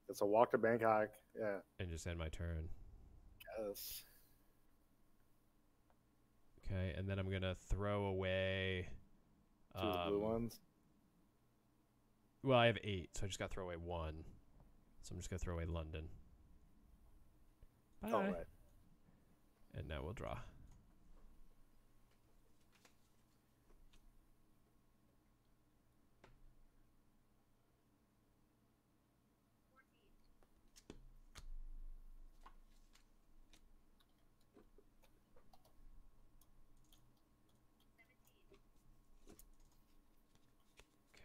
It's a walk to Bangkok. Yeah. And just end my turn. Yes. Okay, and then I'm gonna throw away. Two of the blue ones. Well, I have 8, so I just got to throw away 1. So I'm just gonna throw away London. Bye. Oh, right. And now we'll draw.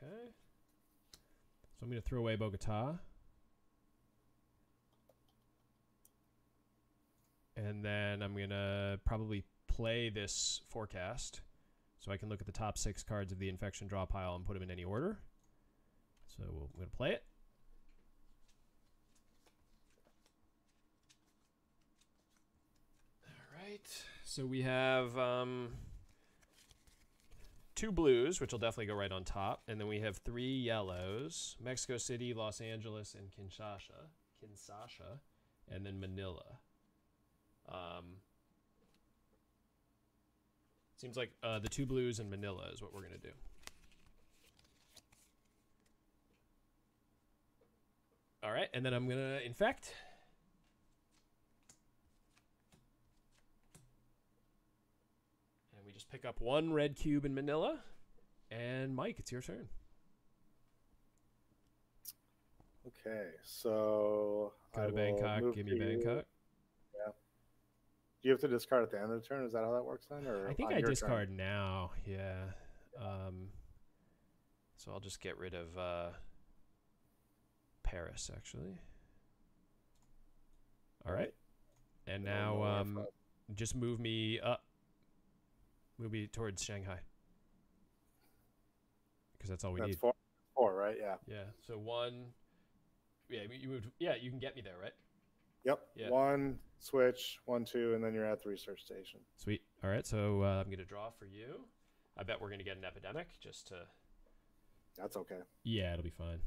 Okay. So I'm going to throw away Bogota. And then I'm going to probably play this forecast so I can look at the top 6 cards of the infection draw pile and put them in any order. So I'm going to play it. All right. So we have 2 blues, which will definitely go right on top. And then we have 3 yellows. Mexico City, Los Angeles, and Kinshasa. And then Manila. Seems like the 2 blues and Manila is what we're going to do. All right, and then I'm going to infect. And we just pick up 1 red cube in Manila. And Mike, it's your turn. Okay, so Go to Bangkok, give me Bangkok. Yeah. Do you have to discard at the end of the turn? Is that how that works then? Or I think I discard now, yeah. So I'll just get rid of Paris, actually. All right. And now just move me up. Move me towards Shanghai. Because that's all we need. That's 4, right? Yeah. Yeah, so 1... Yeah, you moved. Yeah, you can get me there, right? Yep. Yeah. 1, switch, 1, 2, and then you're at the research station. Sweet. All right, so I'm going to draw for you. I bet we're going to get an epidemic just to... That's okay. Yeah, it'll be fine.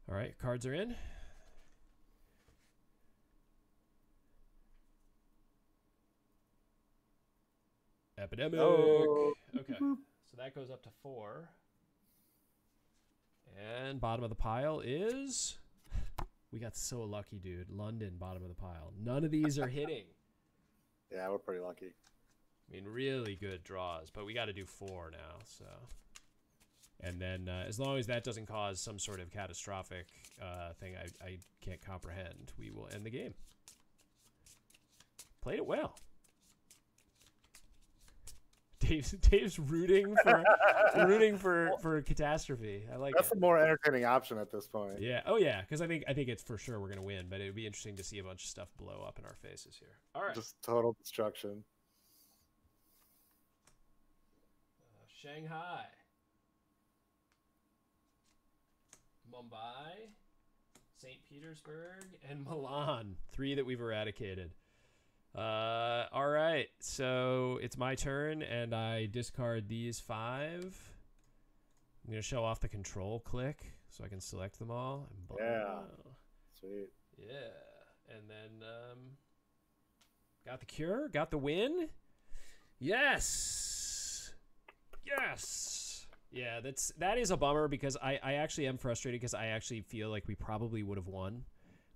All right, cards are in. Epidemic. Oh. Okay, so that goes up to 4. And bottom of the pile is... We got so lucky, dude. London, bottom of the pile. None of these are hitting. Yeah, we're pretty lucky. I mean, really good draws, but we got to do 4 now, so... And then as long as that doesn't cause some sort of catastrophic thing I can't comprehend, we will end the game. Played it well. Dave's rooting for catastrophe. I like That's it. a more entertaining option at this point. Yeah. Oh yeah, because I think it's for sure we're gonna win, but it would be interesting to see a bunch of stuff blow up in our faces here. All right. Just total destruction. Shanghai, Mumbai, St. Petersburg, and Milan. 3 that we've eradicated. All right, so it's my turn, and I discard these 5. I'm gonna show off the control click so I can select them all. Yeah, sweet. Yeah, and then got the cure, got the win. Yes, yes. Yeah, that is a bummer because I actually am frustrated because I actually feel like we probably would have won.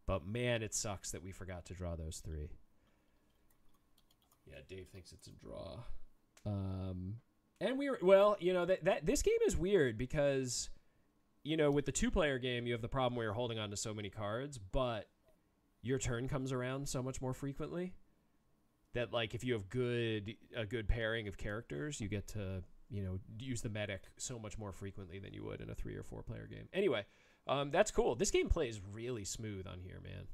But man, it sucks that we forgot to draw those 3. Yeah, Dave thinks it's a draw. And that this game is weird because, with the 2-player game, you have the problem where you're holding on to so many cards, but your turn comes around so much more frequently that, like, if you have a good pairing of characters, you get to, use the medic so much more frequently than you would in a 3 or 4-player game. Anyway, that's cool. This game plays really smooth on here, man.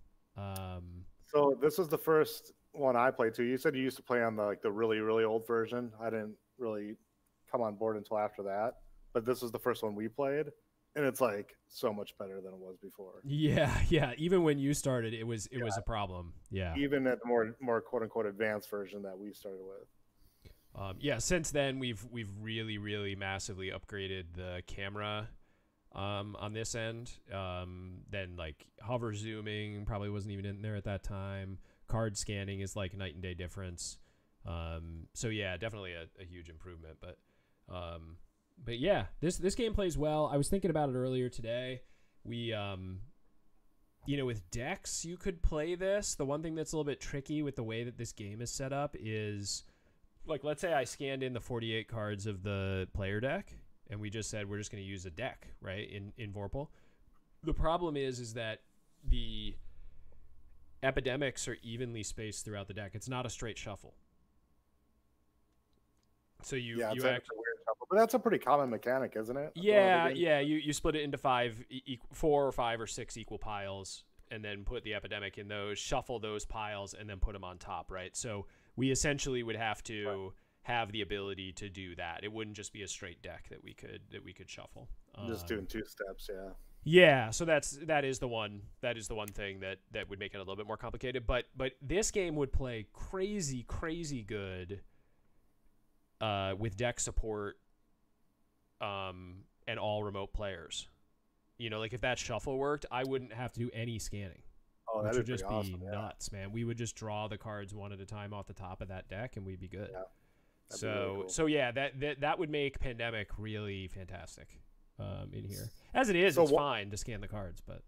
So this was the first one I played too. You said you used to play on the really, really old version. I didn't really come on board until after that, but this was the first one we played, and it's like so much better than it was before. Yeah. Even when you started, it was a problem. Yeah. Even at the more quote unquote advanced version that we started with. Since then we've really, really massively upgraded the camera on this end. Then like hover zooming probably wasn't even in there at that time. Card scanning is like night and day difference. So yeah, definitely a huge improvement. But yeah, this game plays well. I was thinking about it earlier today. We with decks you could play this. The one thing that's a little bit tricky with the way that this game is set up is, like, let's say I scanned in the 48 cards of the player deck, and we just said we're just going to use a deck, right, in Vorpal. The problem is that the epidemics are evenly spaced throughout the deck. It's not a straight shuffle. So it's a weird shuffle, but that's a pretty common mechanic, isn't it? Yeah. You split it into 4 or 5 or 6 equal piles, and then put the epidemic in those, shuffle those piles, and then put them on top, right? So we essentially would have to have the ability to do that. It wouldn't just be a straight deck that we could shuffle. Just doing 2 steps, yeah. Yeah, so that is the one thing that would make it a little bit more complicated. But this game would play crazy good with deck support and all remote players. Like if that shuffle worked, I wouldn't have to do any scanning. Oh, which would just be awesome, nuts, man. We would just draw the cards one at a time off the top of that deck, and we'd be good. Yeah, really cool. So yeah, that would make Pandemic really fantastic in here. As it is, it's fine to scan the cards, but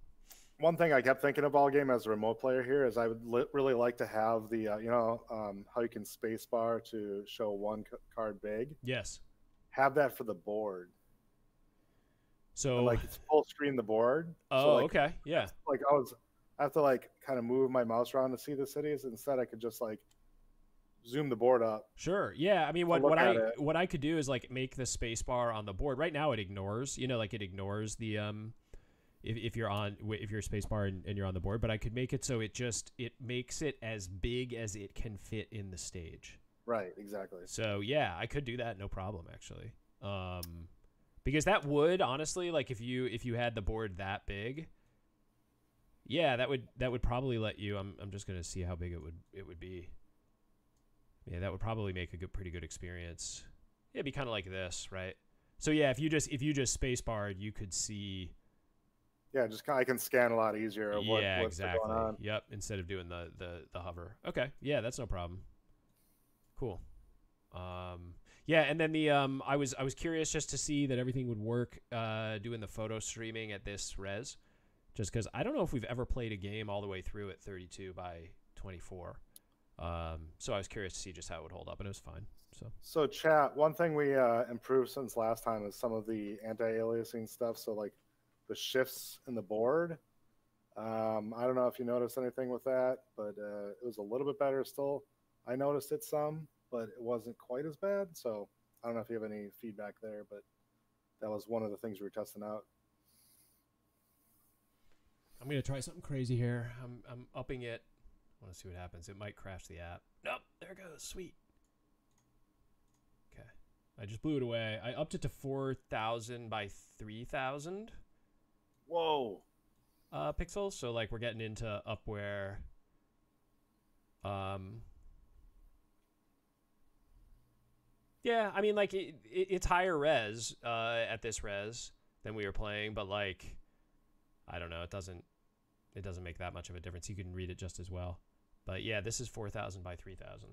one thing I kept thinking of all game as a remote player here is I would really like to have the how you can spacebar to show one card big. Yes. Have that for the board. So and, like, it's full screen the board. Oh, so, like, okay, yeah. Like I have to like kind of move my mouse around to see the cities. Instead, I could just like zoom the board up. Sure. Yeah. I mean, what I could do is like make the space bar on the board. Right now, it ignores. It ignores the if you're space bar and you're on the board. But I could make it so it makes it as big as it can fit in the stage. Right. Exactly. So yeah, I could do that, no problem, actually. Because that would honestly, like, if you had the board that big. Yeah, that would probably let you. I'm just gonna see how big it would be. Yeah, that would probably make a pretty good experience. Yeah, it'd be kind of like this, right? So yeah, if you just space barred, you could see. Yeah, I can scan a lot easier. What's exactly. Going on. Yep, instead of doing the hover. Okay, yeah, that's no problem. Cool. Yeah, and then the I was curious just to see that everything would work doing the photo streaming at this res. Just because I don't know if we've ever played a game all the way through at 32 by 24. So I was curious to see just how it would hold up, and it was fine. So chat, one thing we improved since last time is some of the anti-aliasing stuff. So like the shifts in the board. I don't know if you noticed anything with that, but it was a little bit better still. I noticed it some, but it wasn't quite as bad. So I don't know if you have any feedback there, but that was one of the things we were testing out. I'm gonna try something crazy here. I'm upping it. I want to see what happens. It might crash the app. Nope, there it goes. Sweet. Okay, I just blew it away. I upped it to 4,000 by 3,000. Whoa. Pixels. So like we're getting into up where. Yeah, I mean, like it's higher res at this res than we were playing, but like. I don't know. It doesn't make that much of a difference. You can read it just as well. But yeah, this is 4,000 by 3,000.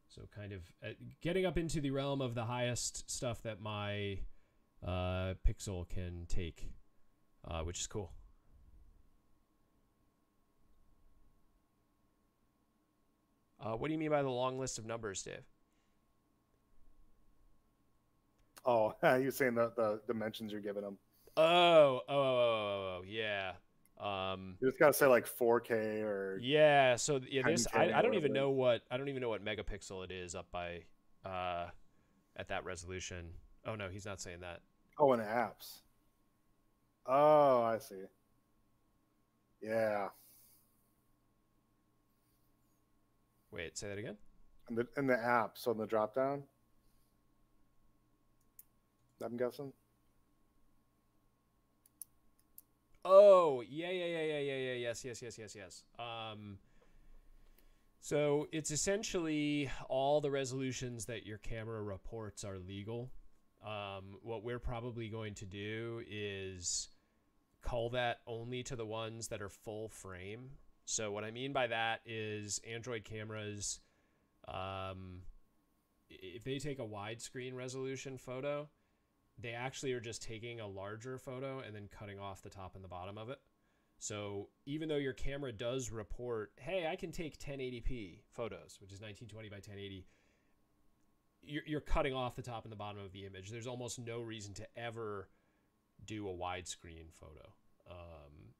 So kind of getting up into the realm of the highest stuff that my Pixel can take, which is cool. What do you mean by the long list of numbers, Dave? Oh, you're saying the dimensions you're giving them. Oh, yeah. You just gotta say like 4K or Yeah. So yeah, this 10K I or don't even whatever it know is. what megapixel it is up by at that resolution. Oh no, he's not saying that. Oh, and apps. Oh, I see. Yeah, Wait, say that again. in the app. So in the drop down, I'm guessing. Oh, yeah. Yes. So it's essentially all the resolutions that your camera reports are legal. What we're probably going to do is cull that only to the ones that are full frame. So what I mean by that is Android cameras, if they take a widescreen resolution photo, they actually are just taking a larger photo and then cutting off the top and the bottom of it. So even though your camera does report, hey, I can take 1080p photos, which is 1920 by 1080, you're cutting off the top and the bottom of the image. There's almost no reason to ever do a widescreen photo.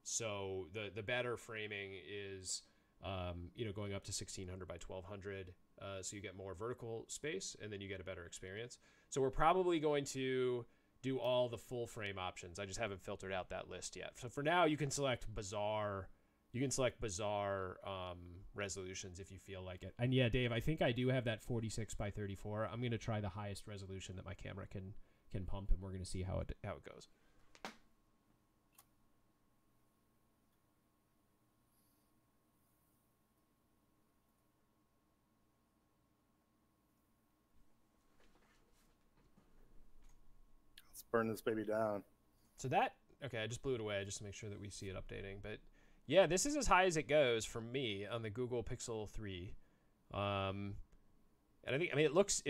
So the better framing is going up to 1600 by 1200, so you get more vertical space and then you get a better experience. So we're probably going to do all the full frame options. I just haven't filtered out that list yet. So for now, you can select bizarre resolutions if you feel like it. And yeah, Dave, I think I do have that 46 by 34. I'm going to try the highest resolution that my camera can pump, and we're going to see how it goes. Let's burn this baby down. So okay, I just blew it away just to make sure that we see it updating. But yeah, this is as high as it goes for me on the Google Pixel 3. And it looks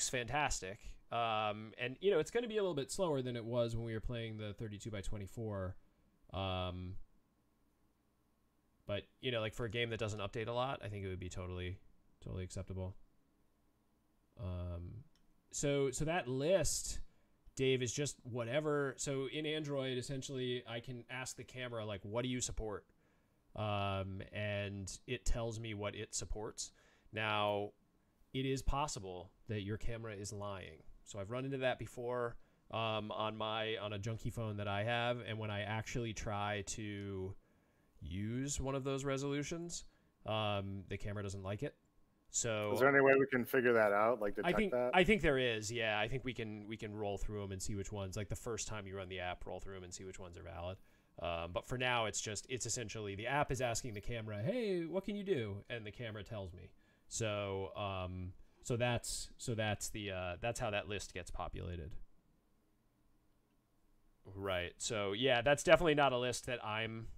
fantastic. And it's going to be a little bit slower than it was when we were playing the 32 by 24. But like for a game that doesn't update a lot, I think it would be totally acceptable. So that list, Dave, is just whatever. So in Android, essentially, I can ask the camera, like, what do you support? And it tells me what it supports. Now, it is possible that your camera is lying. So I've run into that before on a junky phone that I have. And when I actually try to use one of those resolutions, the camera doesn't like it. So is there any way we can figure that out, like detect that? I think there is. Yeah, I think we can roll through them and see which ones, like the first time you run the app, roll through them and see which ones are valid. But for now, it's essentially the app is asking the camera, hey, what can you do? And the camera tells me. So that's how that list gets populated. Right. So yeah, that's definitely not a list that I'm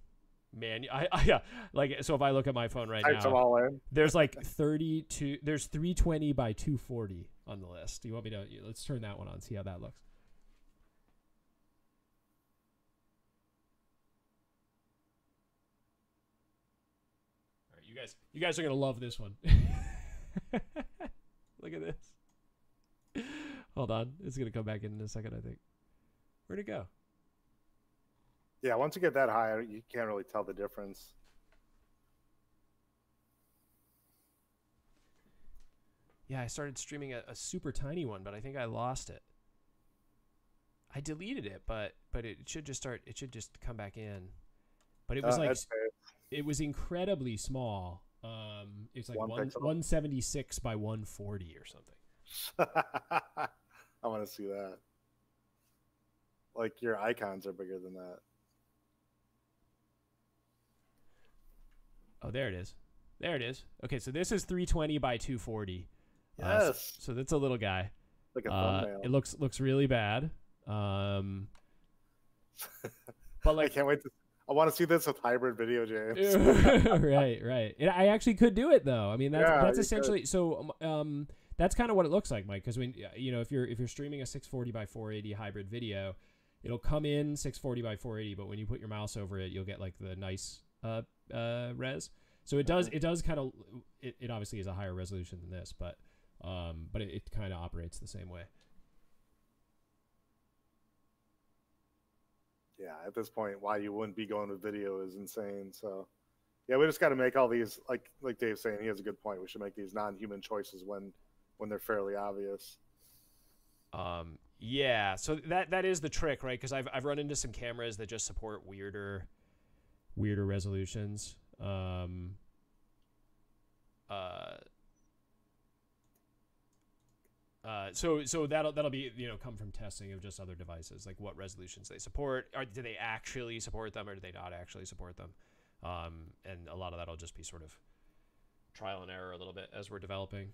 so if I look at my phone right now, there's like 320 by 240 on the list. Do you want me to, let's turn that one on, see how that looks. All right, you guys are going to love this one. Look at this. Hold on. It's going to come back in a second, I think. Where'd it go? Yeah, once you get that high, you can't really tell the difference. Yeah, I started streaming a super tiny one, but I think I lost it. I deleted it, but it should just come back in. But it was it was incredibly small. It's like 176 by 140 or something. I want to see that. Like your icons are bigger than that. Oh, there it is. There it is. Okay, so this is 320 by 240. Yes. So that's a little guy. Like a thumbnail. It looks really bad. But like, I can't wait I want to see this with hybrid video, James. right. I actually could do it though. I mean, that's essentially could. So. That's kind of what it looks like, Mike. Because when if you're streaming a 640 by 480 hybrid video, it'll come in 640 by 480. But when you put your mouse over it, you'll get like the nice res. So it does kind of, it obviously is a higher resolution than this, but it kind of operates the same way. Yeah, at this point, why you wouldn't be going with video is insane. So, yeah, we just got to make all these, like Dave's saying, he has a good point. We should make these non-human choices when they're fairly obvious. Yeah, so that is the trick, right? Because I've run into some cameras that just support weirder resolutions. So that'll be, you know, come from testing of just other devices, like what resolutions they support, or do they actually support them, or do they not actually support them? And a lot of that'll just be sort of trial and error a little bit as we're developing.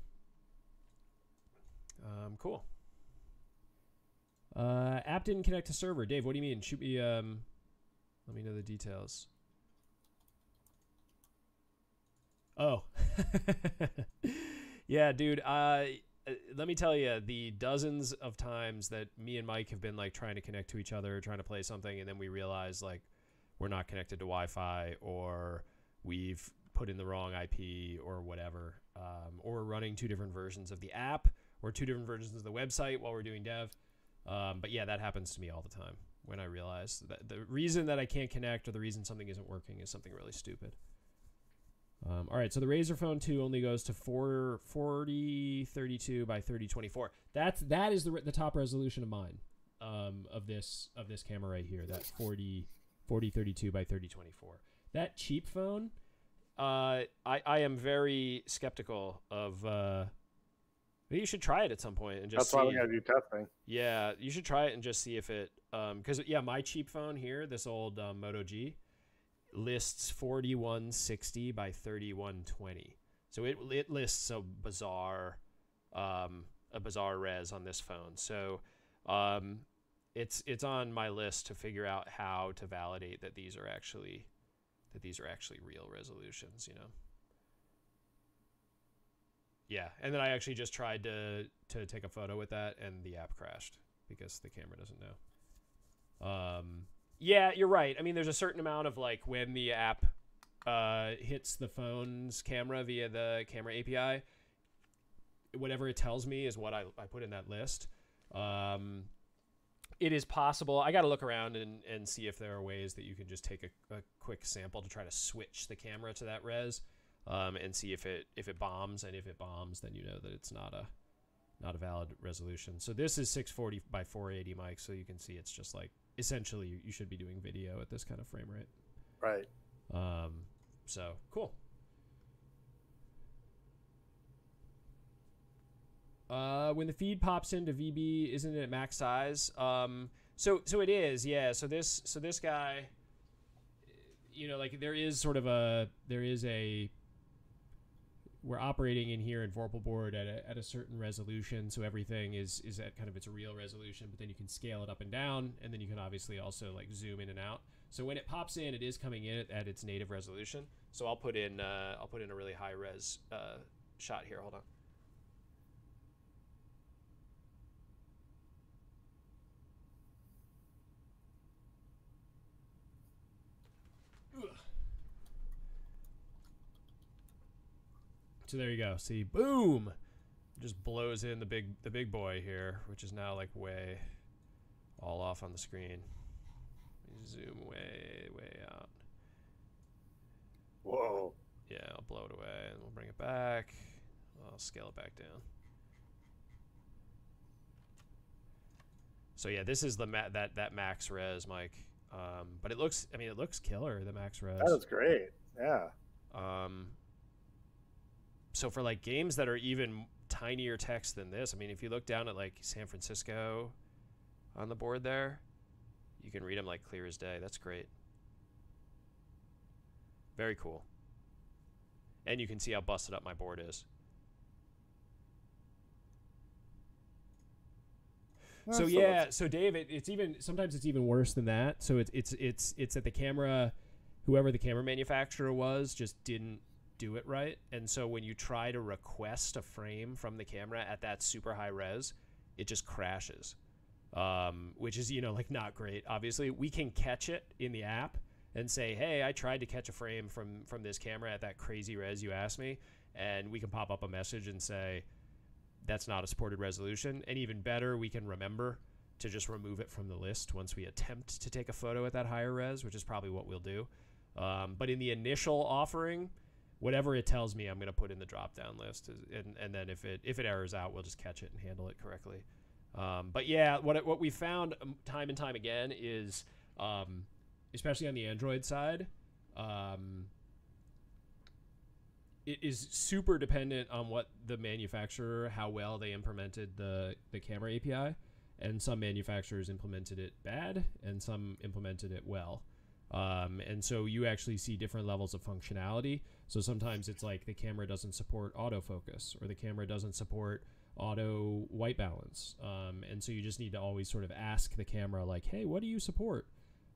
Cool. App didn't connect to server. Dave, what do you mean? Shoot me. Let me know the details. Oh, yeah, dude. Let me tell you, the dozens of times that me and Mike have been like trying to connect to each other, trying to play something, and then we realize like we're not connected to Wi-Fi, or we've put in the wrong IP or whatever, or we're running two different versions of the app or two different versions of the website while we're doing dev. But yeah, that happens to me all the time when I realize that the reason that I can't connect or the reason something isn't working is something really stupid. All right, so the Razer Phone 2 only goes to 4032 by 3024. That is the top resolution of mine, of this camera right here. That 4032 by 3024. That cheap phone, I am very skeptical of. You should try it at some point and just. That's why we gotta do testing. Yeah, you should try it and just see if it. Because yeah, my cheap phone here, this old Moto G, lists 4160 by 3120. So it lists a bizarre res on this phone. So it's on my list to figure out how to validate that these are actually real resolutions, you know. Yeah, and then I actually just tried to take a photo with that, and the app crashed because the camera doesn't know. Yeah, you're right. I mean, there's a certain amount of like when the app hits the phone's camera via the camera API, whatever it tells me is what I put in that list. It is possible. I got to look around and see if there are ways that you can just take a quick sample to try to switch the camera to that res, and see if it bombs. And if it bombs, then you know that it's not a valid resolution. So this is 640 by 480, Mike. So you can see it's just like essentially you should be doing video at this kind of frame rate. Right. So cool. When the feed pops into VB, isn't it at max size? So it is, yeah. So this guy, you know, like we're operating in here in Vorpal board at a certain resolution, so everything is at kind of its real resolution, but then you can scale it up and down, and then you can obviously also like zoom in and out. So when it pops in, it is coming in at its native resolution. So I'll put in a really high res shot here. Hold on. So there you go. See, boom, just blows in the big boy here, which is now like way all off on the screen. Zoom way out. Whoa. Yeah, I'll blow it away and we'll bring it back. I'll scale it back down. So yeah, this is the that max res, Mike. But it looks killer, the max res. That was great. Yeah. So for like games that are even tinier text than this, I mean, if you look down at like San Francisco on the board there, you can read them like clear as day. That's great. Very cool. And you can see how busted up my board is. So yeah, so Dave, sometimes it's even worse than that. So it's that the camera, whoever the camera manufacturer was, just didn't do it right. And so when you try to request a frame from the camera at that super high res, it just crashes, which is, you know, like not great. Obviously we can catch it in the app, and say, hey, I tried to catch a frame from this camera at that crazy res you asked me, and we can pop up a message and say, that's not a supported resolution. And even better, we can remember to just remove it from the list once we attempt to take a photo at that higher res, which is probably what we'll do. But in the initial offering, whatever it tells me, I'm going to put in the drop-down list, and then if it errors out, we'll just catch it and handle it correctly. But yeah, what we found time and time again is, especially on the Android side, it is super dependent on what the manufacturer, how well they implemented the camera API, and some manufacturers implemented it bad, and some implemented it well. And so you actually see different levels of functionality. So sometimes it's like the camera doesn't support autofocus, or the camera doesn't support auto white balance. And so you just need to always sort of ask the camera, like, hey, what do you support?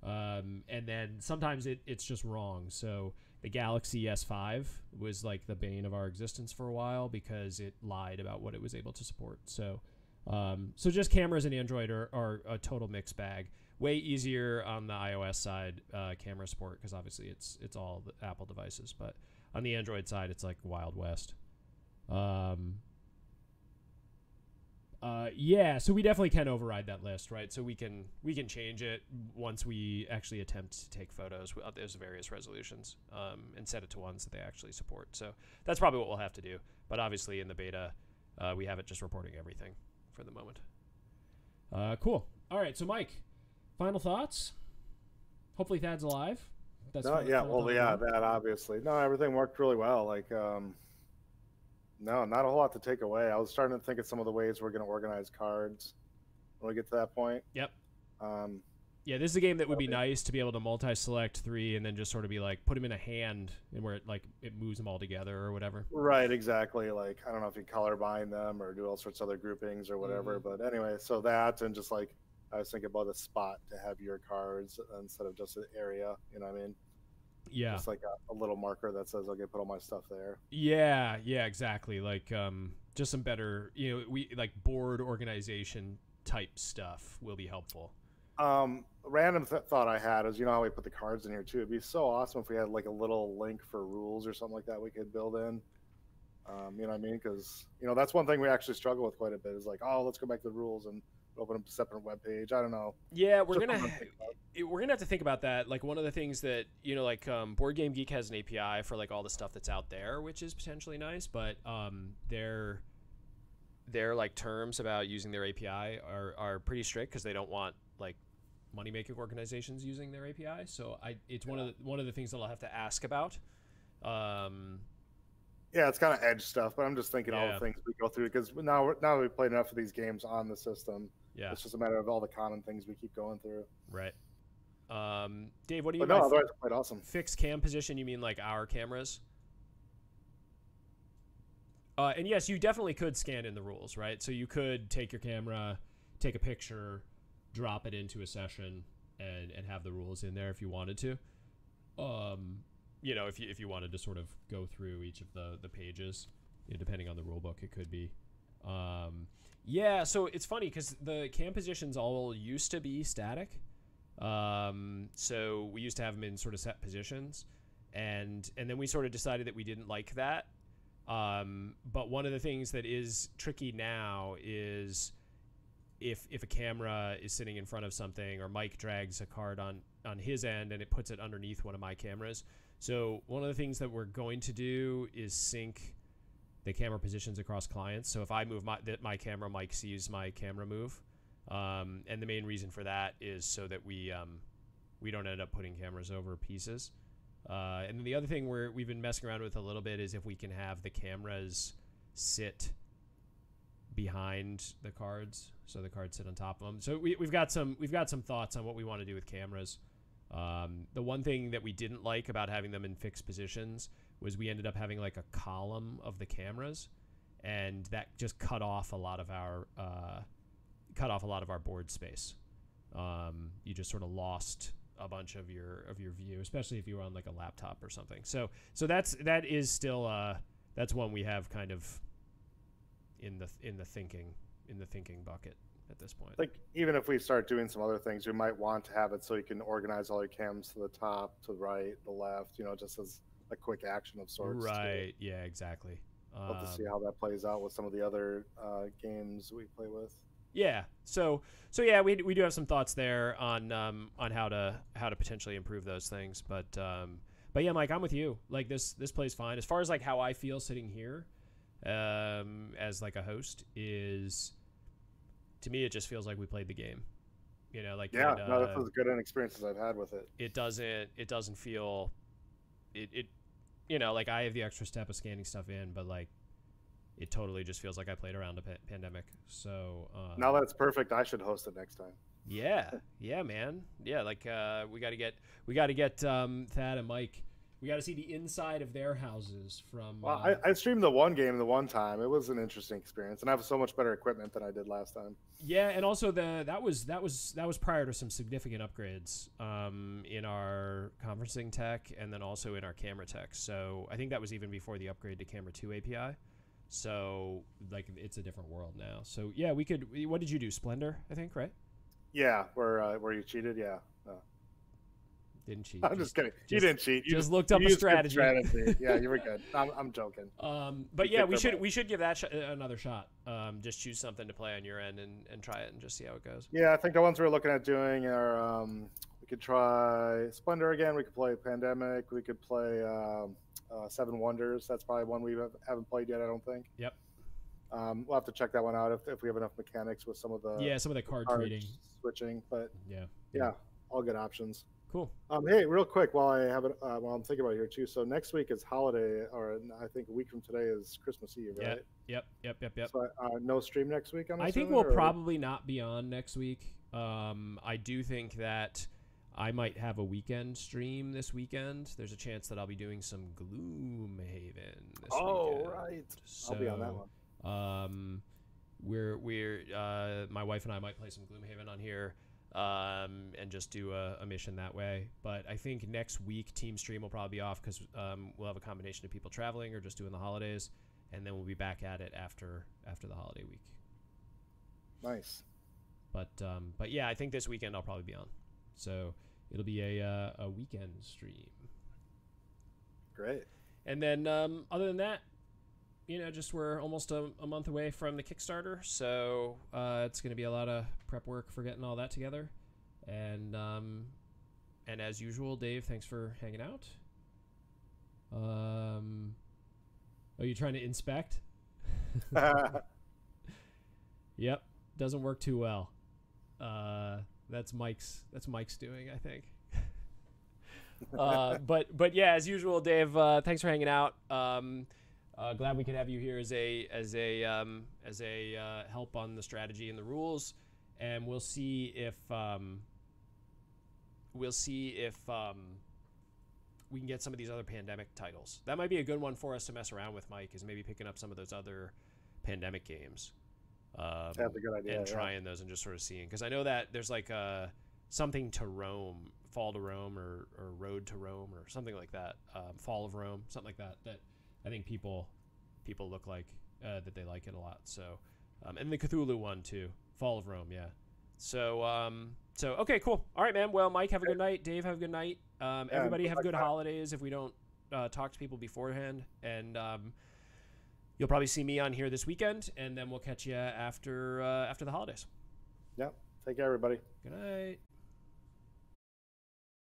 And then sometimes it's just wrong. So the Galaxy S5 was like the bane of our existence for a while because it lied about what it was able to support. So just cameras and Android are a total mixed bag. Way easier on the iOS side, camera support, because obviously it's all the Apple devices. But on the Android side, it's like Wild West. Yeah, so we definitely can override that list, right? So we can change it once we actually attempt to take photos with those various resolutions, and set it to ones that they actually support. So that's probably what we'll have to do. But obviously in the beta, we have it just reporting everything for the moment. Cool. All right, so Mike, final thoughts? Hopefully Thad's alive. That obviously. No, everything worked really well. Like, no, not a whole lot to take away. I was starting to think of some of the ways we're going to organize cards when we get to that point. Yep. Yeah, this is a game that would be nice to be able to multi-select 3 and then just sort of be like, put them in a hand and where it moves them all together or whatever. Right, exactly. Like, I don't know if you color bind them or do all sorts of other groupings or whatever. Mm-hmm. But anyway, so that, and just like, I was thinking about a spot to have your cards instead of just an area, you know what I mean? Yeah. Just like a little marker that says, okay, put all my stuff there. Yeah, exactly. Like, just some better, like board organization type stuff will be helpful. Random thought I had is, how we put the cards in here too. It'd be so awesome if we had like a little link for rules or something like that we could build in. You know what I mean? Because, that's one thing we actually struggle with quite a bit is like, oh, let's go back to the rules and open up a separate web page. I don't know. Yeah, we're gonna have to think about that. Like one of the things that Board Game Geek has an API for like all the stuff that's out there, which is potentially nice, but their like terms about using their API are pretty strict because they don't want like money making organizations using their API. So it's one of the things that I'll have to ask about. Yeah, it's kind of edge stuff, but I'm just thinking all the things we go through because now we've played enough of these games on the system. Yeah, it's just a matter of all the common things we keep going through. Right. Dave, what do you mean? Otherwise, quite awesome. Fixed cam position? You mean like our cameras? And yes, you definitely could scan in the rules, right? So you could take your camera, take a picture, drop it into a session, and have the rules in there if you wanted to. If you wanted to sort of go through each of the pages, depending on the rule book, it could be. Yeah, so it's funny because the cam positions all used to be static. So we used to have them in sort of set positions, and then we sort of decided that we didn't like that. But one of the things that is tricky now is if a camera is sitting in front of something, or Mike drags a card on his end and it puts it underneath one of my cameras. So one of the things that we're going to do is sync the camera positions across clients. So if I move my camera, Mike sees my camera move. And the main reason for that is so that we don't end up putting cameras over pieces. And then the other thing we've been messing around with a little bit is if we can have the cameras sit behind the cards, so the cards sit on top of them. So we've got some thoughts on what we want to do with cameras. The one thing that we didn't like about having them in fixed positions was we ended up having like a column of the cameras, and that just cut off a lot of our board space. You just sort of lost a bunch of your view, especially if you were on like a laptop or something. So that is still that's one we have kind of in the thinking bucket. at this point. Like, even if we start doing some other things, we might want to have it so you can organize all your cams to the top, to the right, the left, just as a quick action of sorts. Right. Yeah, exactly. Love to see how that plays out with some of the other games we play with. Yeah. So yeah, we do have some thoughts there on how to potentially improve those things. But yeah, Mike, I'm with you. Like this plays fine. As far as like how I feel sitting here, as like a host is, to me, it just feels like we played the game. Like yeah, no, that's as good an experience as I've had with it. It doesn't feel it like I have the extra step of scanning stuff in, but like it totally just feels like I played around a pandemic. So now that it's perfect, I should host it next time. Yeah, man. Yeah, like we got to get Thad and Mike. We got to see the inside of their houses from. Well, I streamed the one game the one time. It was an interesting experience, and I have so much better equipment than I did last time. Yeah, and also that was prior to some significant upgrades in our conferencing tech, and then also in our camera tech. So I think that was even before the upgrade to Camera 2 API. So like it's a different world now. So yeah, we could. What did you do? Splendor, I think, right? Yeah, where you cheated, yeah. Didn't cheat. I'm just kidding. You didn't cheat. You just looked up a strategy. Yeah, you were good. I'm joking. But yeah, we should give that another shot. Just choose something to play on your end and try it and just see how it goes. Yeah, I think the ones we're looking at doing are we could try Splendor again. We could play Pandemic. We could play Seven Wonders. That's probably one we haven't played yet, I don't think. Yep. We'll have to check that one out if we have enough mechanics with some of the card trading switching. But yeah, all good options. Cool. Hey, real quick, while I have it, while I'm thinking about it here too. So next week is holiday, or I think a week from today is Christmas Eve, right? Yep. So no stream next week. I think we'll probably not be on next week. I do think that I might have a weekend stream this weekend. There's a chance that I'll be doing some Gloomhaven this weekend. Oh, right. So, I'll be on that one. We're my wife and I might play some Gloomhaven on here. And just do a mission that way. But I think next week Team Stream will probably be off because we'll have a combination of people traveling or just doing the holidays, and then we'll be back at it after the holiday week. Nice. But yeah, I think this weekend I'll probably be on, so it'll be a weekend stream. Great. And then other than that, just we're almost a month away from the Kickstarter, so it's going to be a lot of prep work for getting all that together. And as usual, Dave, thanks for hanging out. Are you trying to inspect? Yep, doesn't work too well. That's Mike's doing, I think. But yeah, as usual, Dave, thanks for hanging out. Glad we could have you here as a help on the strategy and the rules, and we'll see if we can get some of these other Pandemic titles. That might be a good one for us to mess around with, Mike, is maybe picking up some of those other Pandemic games. That's a good idea. And trying those and just sort of seeing, because I know that there's like something to Rome, Fall to Rome, or Road to Rome, or something like that. Fall of Rome, something like that. That I think people look like that they like it a lot. So, and the Cthulhu one too, Fall of Rome, yeah. So okay, cool. All right, man. Well, Mike, have a good night. Dave, have a good night. Everybody have good holidays if we don't talk to people beforehand. And you'll probably see me on here this weekend, and then we'll catch you after the holidays. Yeah. Take care, everybody. Good night.